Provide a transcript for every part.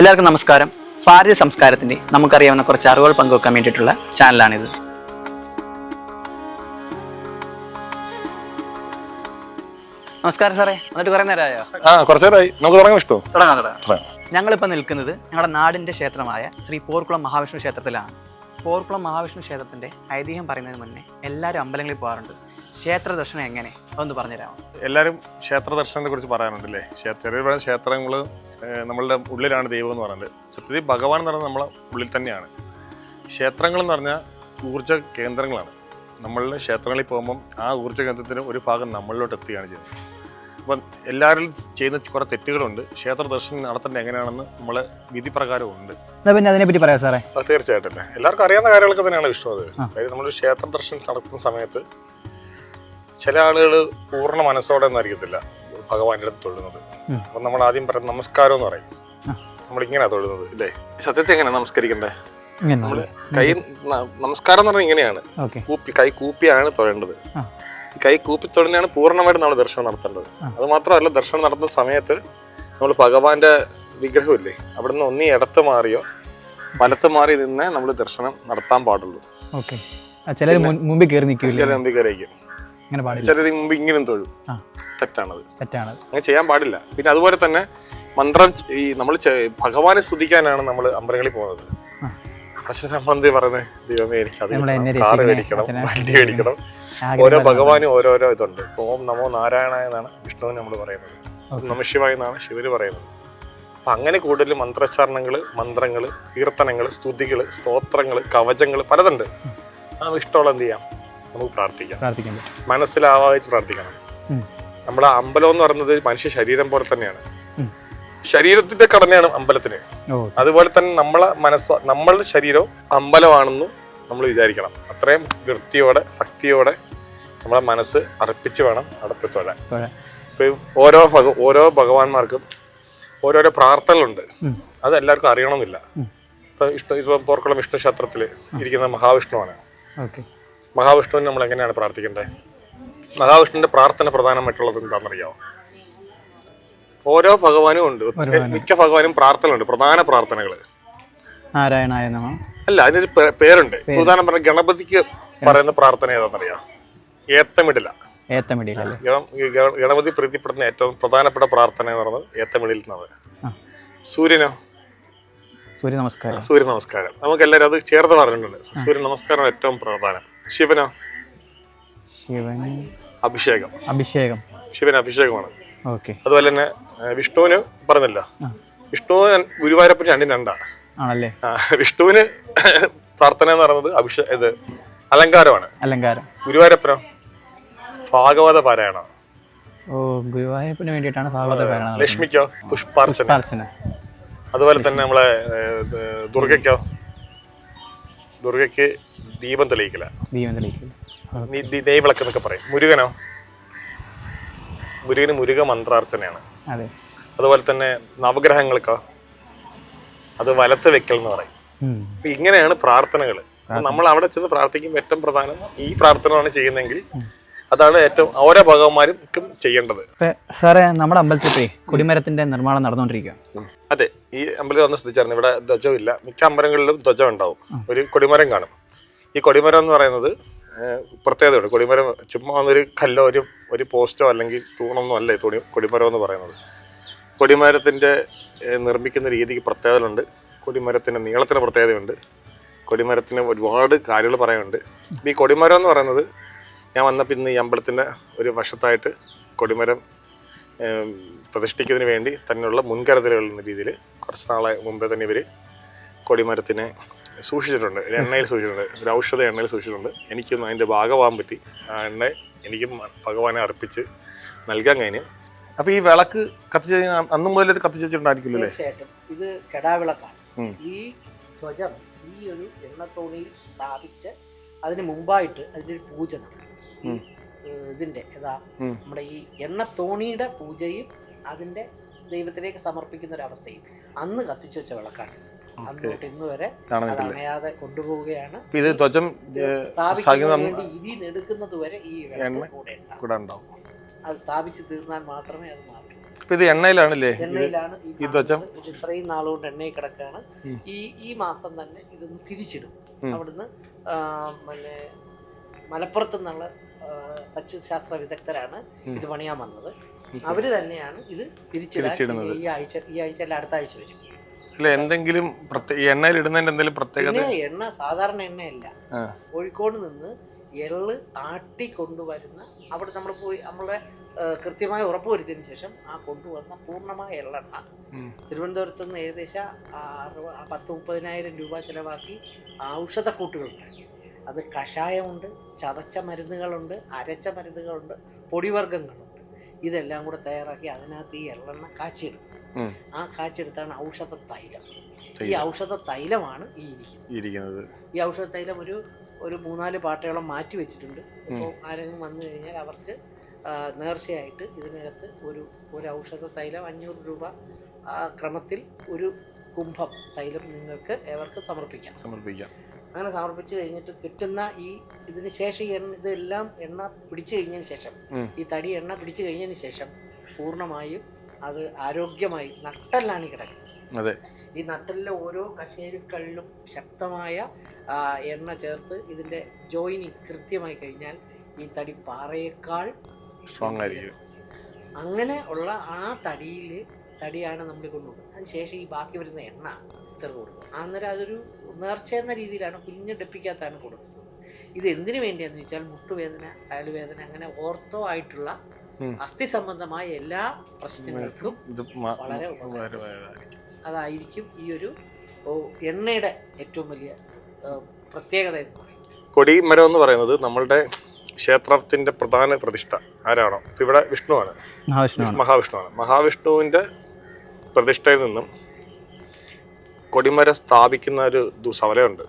എല്ലാവർക്കും നമസ്കാരം. ഭാരതീയ സംസ്കാരത്തിൻ്റെ നമുക്കറിയാവുന്ന കുറച്ച് അറിവുകൾ പങ്കുവെക്കാൻ വേണ്ടിയിട്ടുള്ള ചാനലാണിത്. നമസ്കാരം സാറേ, എന്നിട്ട് കുറേ നേരമായോ? കുറച്ചു നേരമായി. നമുക്ക് തുടങ്ങാം. തുടങ്ങാം. ഞങ്ങളിപ്പോൾ നിൽക്കുന്നത് ഞങ്ങളുടെ നാടിൻ്റെ ക്ഷേത്രമായ ശ്രീ പോർക്കുളം മഹാവിഷ്ണു ക്ഷേത്രത്തിലാണ്. പോർക്കുളം മഹാവിഷ്ണു ക്ഷേത്രത്തിൻ്റെ ഐതിഹ്യം പറയുന്നതിന് മുന്നേ എല്ലാവരും അമ്പലങ്ങളിൽ പോകാറുണ്ട്. ക്ഷേത്ര ദർശനം എങ്ങനെ അതൊന്ന് പറഞ്ഞുതരാമോ? എല്ലാവരും ക്ഷേത്ര ദർശനത്തെ കുറിച്ച് പറയാനുണ്ടല്ലേ. ചെറിയ ക്ഷേത്രങ്ങൾ നമ്മളുടെ ഉള്ളിലാണ് ദൈവം എന്ന് പറയുന്നത്. സത്യത്തിൽ ഭഗവാൻ എന്ന് പറയുന്നത് നമ്മളെ ഉള്ളിൽ തന്നെയാണ്. ക്ഷേത്രങ്ങൾ എന്ന് പറഞ്ഞാൽ ഊർജ്ജ കേന്ദ്രങ്ങളാണ്. നമ്മളുടെ ക്ഷേത്രങ്ങളിൽ പോകുമ്പം ആ ഊർജ്ജ കേന്ദ്രത്തിന് ഒരു ഭാഗം നമ്മളിലോട്ട് എത്തുകയാണ് ചെയ്യുന്നത്. അപ്പം എല്ലാവരും ചെയ്യുന്ന കുറേ തെറ്റുകളുണ്ട്. ക്ഷേത്ര ദർശനം നടത്തേണ്ടത് എങ്ങനെയാണെന്ന് നമ്മളെ വിധി പ്രകാരവും ഉണ്ട്. പിന്നെ അതിനെപ്പറ്റി പറയാം സാറേ. തീർച്ചയായിട്ടും എല്ലാവർക്കും അറിയാവുന്ന കാര്യങ്ങളൊക്കെ തന്നെയാണ് വിഷ്ണു. അത് അതായത് നമ്മൾ ക്ഷേത്ര ദർശനം നടത്തുന്ന സമയത്ത് ചില ആളുകൾ പൂർണ്ണ മനസ്സോടെ ഒന്നും ആയിരിക്കത്തില്ല ഭഗവാന്റെ അടുത്ത് തൊഴുന്നത്. അപ്പം നമ്മൾ ആദ്യം പറയുന്നത് നമസ്കാരം എന്ന് പറയും. നമ്മളിങ്ങനെയാ തൊഴുന്നത് ഇല്ലേ? സത്യത്തെ എങ്ങനെയാ നമസ്കരിക്കണ്ടേ? നമ്മള് കൈ നമസ്കാരം എന്ന് പറഞ്ഞാൽ ഇങ്ങനെയാണ്, കൈ കൂപ്പിയാണ് തൊഴേണ്ടത്. കൈ കൂപ്പി തൊഴുന്നതാണ് പൂർണ്ണമായിട്ട് നമ്മൾ ദർശനം നടത്തേണ്ടത്. അത് മാത്രമല്ല, ദർശനം നടത്തുന്ന സമയത്ത് നമ്മൾ ഭഗവാന്റെ വിഗ്രഹമില്ലേ, അവിടുന്ന് ഒന്നീ ഇടത്ത് മാറിയോ വലത്ത് മാറി നിന്നേ നമ്മൾ ദർശനം നടത്താൻ പാടുള്ളൂ. മുമ്പിൽ കയറി കയറിയിരിക്കും. ചിലർ മുമ്പ് ഇങ്ങനെ തൊഴും. തെറ്റാണത്. അങ്ങനെ ചെയ്യാൻ പാടില്ല. പിന്നെ അതുപോലെ തന്നെ മന്ത്രം ഈ നമ്മൾ ഭഗവാനെ സ്തുതിക്കാനാണ് നമ്മൾ അമ്പലങ്ങളിൽ പോകുന്നത്. പക്ഷെ സംബന്ധി പറയുന്നത് ദൈവമേ എനിക്ക് അത് കാറ് മേടിക്കണം, വണ്ടി മേടിക്കണം. ഓരോ ഭഗവാനും ഓരോരോ ഇതുണ്ട്. ഓം നമോ നാരായണായ എന്നാണ് വിഷ്ണുവിന് നമ്മൾ പറയുന്നത്, നമ ശിവായ എന്നാണ് ശിവന് പറയുന്നത്. അപ്പം അങ്ങനെ കൂടുതൽ മന്ത്രോച്ചാരണങ്ങൾ, മന്ത്രങ്ങൾ, കീർത്തനങ്ങൾ, സ്തുതികൾ, സ്തോത്രങ്ങൾ, കവചങ്ങൾ പലതുണ്ട്. നമുക്ക് ഇഷ്ടമുള്ള എന്ത് ചെയ്യാം, നമുക്ക് പ്രാർത്ഥിക്കാം. മനസ്സിലാവാതെ പ്രാർത്ഥിക്കണം. നമ്മളെ അമ്പലം എന്ന് പറയുന്നത് മനുഷ്യ ശരീരം പോലെ തന്നെയാണ്. ശരീരത്തിന്റെ ഘടനയാണ് അമ്പലത്തിന്. അതുപോലെ തന്നെ നമ്മളുടെ ശരീരവും അമ്പലമാണെന്ന് നമ്മൾ വിചാരിക്കണം. അത്രയും വൃത്തിയോടെ ഭക്തിയോടെ നമ്മളെ മനസ്സ് അർപ്പിച്ച് വേണം അവിടെ തൊഴാൻ. ഇപ്പൊ ഓരോ ഭഗവാന്മാർക്കും ഓരോരോ പ്രാർത്ഥനകളുണ്ട്. അത് എല്ലാവർക്കും അറിയണമെന്നില്ല. ഇപ്പൊ പോർക്കുളം വിഷ്ണു ക്ഷേത്രത്തിൽ ഇരിക്കുന്ന മഹാവിഷ്ണുവാണ്. മഹാവിഷ്ണുവിന് നമ്മൾ എങ്ങനെയാണ് പ്രാർത്ഥിക്കേണ്ടത്? മഹാവിഷ്ണുവിന്റെ പ്രാർത്ഥന പ്രധാനമായിട്ടുള്ളത് എന്താണെന്നറിയാമോ? ഓരോ ഭഗവാനും ഉണ്ട്, മിക്ക ഭഗവാനും പ്രാർത്ഥനകളുണ്ട്, പ്രധാന പ്രാർത്ഥനകള്. നാരായണായ നമഃ അല്ല, അതിനൊരു പേരുണ്ട്. ഉദാഹരണം പറഞ്ഞ ഗണപതിക്ക് പറയുന്ന പ്രാർത്ഥന ഏതാണെന്നറിയാം? ഏത്തമിടില. ഗണപതി പ്രീതിപ്പെടുന്ന ഏറ്റവും പ്രധാനപ്പെട്ട പ്രാർത്ഥന എന്ന് പറയുന്നത് ഏത്തമിടിൽ എന്നാണ്. സൂര്യനോ? സൂര്യ നമസ്കാരം. നമുക്ക് എല്ലാവരും അത് ചേർത്ത് പറഞ്ഞിട്ടുണ്ട്. സൂര്യ നമസ്കാരം ഏറ്റവും പ്രധാനം. ശിവനോ? അഭിഷേകം. ശിവന് അഭിഷേകമാണ്. അതുപോലെ തന്നെ വിഷ്ണുവിന് പറഞ്ഞല്ല, വിഷ്ണു ഗുരുവായൂരപ്പൻ രണ്ടാണ്. വിഷ്ണുവിന് പ്രാർത്ഥന എന്ന് പറയുന്നത് ഇത് അലങ്കാരമാണ്. ഗുരുവായൂരപ്പനോ ഭാഗവത പാരായണം. ഗുരുവായൂരപ്പന് വേണ്ടിയിട്ടാണ് ഭാഗവത പാരായണം. ലക്ഷ്മിക്കോ പുഷ്പാർച്ചന. അതുപോലെ തന്നെ നമ്മളെ ദുർഗയ്ക്ക് ദീപം തെളിയിക്കല, നെയ്വിളക്ക് എന്നൊക്കെ പറയും. മുരുകനോ? മുരുകന് മുരുക മന്ത്രാർച്ചനയാണ്. അതുപോലെ തന്നെ നവഗ്രഹങ്ങൾക്കോ അത് വലത്ത് വെക്കൽ എന്ന് പറയും. അപ്പൊ ഇങ്ങനെയാണ് പ്രാർത്ഥനകൾ. നമ്മൾ അവിടെ ചെന്ന് പ്രാർത്ഥിക്കുമ്പോൾ ഏറ്റവും പ്രധാനം ഈ പ്രാർത്ഥനയാണ് ചെയ്യുന്നതെങ്കിൽ അതാണ് ഏറ്റവും ഓരോ ഭഗവാന്മാരും ചെയ്യേണ്ടത്. സാറേ, നമ്മുടെ അമ്പലത്തിൽ കൊടിമരത്തിന്റെ നിർമ്മാണം നടന്നുകൊണ്ടിരിക്കുക. അതെ, ഈ അമ്പലത്തിൽ വന്ന് ശ്രദ്ധിച്ചായിരുന്നു. ഇവിടെ ധ്വജം ഇല്ല. മിക്ക അമ്പലങ്ങളിലും ധ്വജം ഉണ്ടാവും, ഒരു കൊടിമരം കാണും. ഈ കൊടിമരം എന്ന് പറയുന്നത് പ്രത്യേകതയുണ്ട്. കൊടിമരം ചുമ്മാ ഒരു കല്ലോ ഒരു പോസ്റ്റോ അല്ലെങ്കിൽ തൂണൊന്നും അല്ല കൊടിമരം എന്ന് പറയുന്നത്. കൊടിമരത്തിന്റെ നിർമ്മിക്കുന്ന രീതിക്ക് പ്രത്യേകതകളുണ്ട്. കൊടിമരത്തിന്റെ നീളത്തിന് പ്രത്യേകതയുണ്ട്. കൊടിമരത്തിന് ഒരുപാട് കാര്യങ്ങൾ പറയാനുണ്ട്. ഈ കൊടിമരം എന്ന് പറയുന്നത് ഞാൻ വന്നപ്പോൾ ഇന്ന് ഈ അമ്പലത്തിന്റെ ഒരു വശത്തായിട്ട് കൊടിമരം പ്രതിഷ്ഠിക്കുന്നതിന് വേണ്ടി തന്നെയുള്ള മുൻകരുതലുകൾ എന്ന രീതിയിൽ കുറച്ച് നാളെ മുമ്പേ തന്നെ ഇവർ കൊടിമരത്തിനെ സൂക്ഷിച്ചിട്ടുണ്ട്. എണ്ണയിൽ സൂക്ഷിച്ചിട്ടുണ്ട്, ഒരു ഔഷധ എണ്ണയിൽ സൂക്ഷിച്ചിട്ടുണ്ട്. എനിക്കൊന്നും അതിൻ്റെ ഭാഗമാകാൻ പറ്റി. ആ എണ്ണ എനിക്കും ഭഗവാനെ അർപ്പിച്ച് നൽകാൻ കഴിഞ്ഞു. അപ്പൊ ഈ വിളക്ക് കത്തിച്ച് അന്ന് മുതൽ കത്തിച്ച് വെച്ചിട്ടുണ്ടായിരിക്കില്ലേ? ഇത് കെടാവിളക്കാണ്. ഈ ധ്വജം ഈ ഒരു എണ്ണത്തോണിയിൽ സ്ഥാപിച്ച് അതിന് മുമ്പായിട്ട് അതിൻ്റെ ഒരു പൂജ നടക്കും. ഇതിന്റെ നമ്മുടെ ഈ എണ്ണത്തോണിയുടെ പൂജയും അതിന്റെ ദൈവത്തിലേക്ക് സമർപ്പിക്കുന്ന ഒരു അവസ്ഥയും അന്ന് കത്തിച്ചു വെച്ച വിളക്കാണ്. അന്നോട്ട് ഇന്ന് വരെ അണയാതെ കൊണ്ടുപോവുകയാണ്. ഇത് ധ്വജം ഇതിനെടുക്കുന്നത് വരെ ഈ എണ്ണ കൂടെ ഉണ്ടാവും. അത് സ്ഥാപിച്ച് തീർന്നാൽ മാത്രമേ അത് മാറ്റൂ. അപ്പൊ ഇത് എണ്ണയിലാണല്ലേ എണ്ണയിലാണ് ഈ ധ്വജം? ഇത് ഇത്രയും നാളുകൊണ്ട് എണ്ണയിൽ കിടക്കാണ്. ഈ മാസം തന്നെ ഇതൊന്ന് തിരിച്ചിടും. അവിടുന്ന് പിന്നെ മലപ്പുറത്തു നിന്നുള്ള തച്ചുശാസ്ത്ര വിദഗ്ധരാണ് ഇത് പണിയാൻ വന്നത്. അവര് തന്നെയാണ് ഇത് തിരിച്ചിടുന്നത്. ഈ ആഴ്ച അല്ല, അടുത്ത ആഴ്ച വരും. എന്തെങ്കിലും എണ്ണയിൽ ഇടുന്നതിന്റെ എന്തെങ്കിലും പ്രത്യേകത? എണ്ണ സാധാരണ എണ്ണയല്ല. കോഴിക്കോട് നിന്ന് എള്ള് ആട്ടി കൊണ്ടുവരുന്ന, അവിടെ നമ്മൾ പോയി നമ്മളെ കൃത്യമായി ഉറപ്പുവരുത്തിയതിനു ശേഷം ആ കൊണ്ടുവന്ന പൂർണ്ണമായ എള്ളെണ്ണ തിരുവനന്തപുരത്ത് നിന്ന് ഏകദേശം 10-30,000 രൂപ ചിലവാക്കി ഔഷധക്കൂട്ടുകൾ ഉണ്ടാക്കി. അത് കഷായമുണ്ട്, ചതച്ച മരുന്നുകളുണ്ട്, അരച്ച മരുന്നുകളുണ്ട്, പൊടിവർഗ്ഗങ്ങളുണ്ട്. ഇതെല്ലാം കൂടെ തയ്യാറാക്കി അതിനകത്ത് ഈ എള്ളെണ്ണ കാച്ചിയെടുക്കും. ആ കാച്ചെടുത്താണ് ഔഷധ തൈലം. ഈ ഔഷധ തൈലമാണ് ഈ ഇരിക്കുന്നത്. ഈ ഔഷധ തൈലം ഒരു 3-4 പാട്ടയോളം മാറ്റി വെച്ചിട്ടുണ്ട്. ഇപ്പോൾ ആരെങ്കിലും വന്നു കഴിഞ്ഞാൽ അവർക്ക് നേർച്ചയായിട്ട് ഇതിനകത്ത് ഒരു ഔഷധ തൈലം 500 രൂപ ക്രമത്തിൽ ഒരു കുംഭം തൈലം നിങ്ങൾക്ക് ഏവർക്ക് സമർപ്പിക്കാം. അങ്ങനെ സമർപ്പിച്ച് കഴിഞ്ഞിട്ട് കിട്ടുന്ന ഇതിന് ശേഷം ഇതെല്ലാം എണ്ണ പിടിച്ചു കഴിഞ്ഞതിന് ശേഷം, ഈ തടി എണ്ണ പിടിച്ചു കഴിഞ്ഞതിന് ശേഷം പൂർണ്ണമായും അത് ആരോഗ്യമായി നട്ടെല്ലാണ് കിടക്കുന്നത്. ഈ നട്ടെല്ലിലെ ഓരോ കശേരുക്കളിലും ശക്തമായ എണ്ണ ചേർത്ത് ഇതിൻ്റെ ജോയിനിങ് കൃത്യമായി കഴിഞ്ഞാൽ ഈ തടി പാറയേക്കാൾ സ്ട്രോങ് ആയിരിക്കും. അങ്ങനെ ഉള്ള ആ തടിയാണ് നമ്മൾ കൊണ്ടുപോകുന്നത്. അതിനുശേഷം ഈ ബാക്കി വരുന്ന എണ്ണ ഇത്ര കൊടുക്കും. അന്നേരം അതൊരു നേർച്ച എന്ന രീതിയിലാണ്, കുഞ്ഞ് ഡെപ്പിക്കകത്താണ് കൊടുക്കുന്നത്. ഇത് എന്തിനു വേണ്ടിയാന്ന് വെച്ചാൽ മുട്ടുവേദന, കാലുവേദന, അങ്ങനെ ഓർത്തോ ആയിട്ടുള്ള അസ്ഥി സംബന്ധമായ എല്ലാ പ്രശ്നങ്ങൾക്കും വളരെ അതായിരിക്കും ഈ ഒരു എണ്ണയുടെ ഏറ്റവും വലിയ പ്രത്യേകത എന്ന് പറയുന്നത്. കൊടിമരം എന്ന് പറയുന്നത് നമ്മളുടെ ക്ഷേത്രത്തിന്റെ പ്രധാന പ്രതിഷ്ഠ ആരാണോ, ഇവിടെ വിഷ്ണുവാണ്, മഹാവിഷ്ണുവാണ്. മഹാവിഷ്ണുവിന്റെ പ്രതിഷ്ഠയിൽ നിന്നും കൊടിമരം സ്ഥാപിക്കുന്ന ഒരു സവലയുണ്ട്.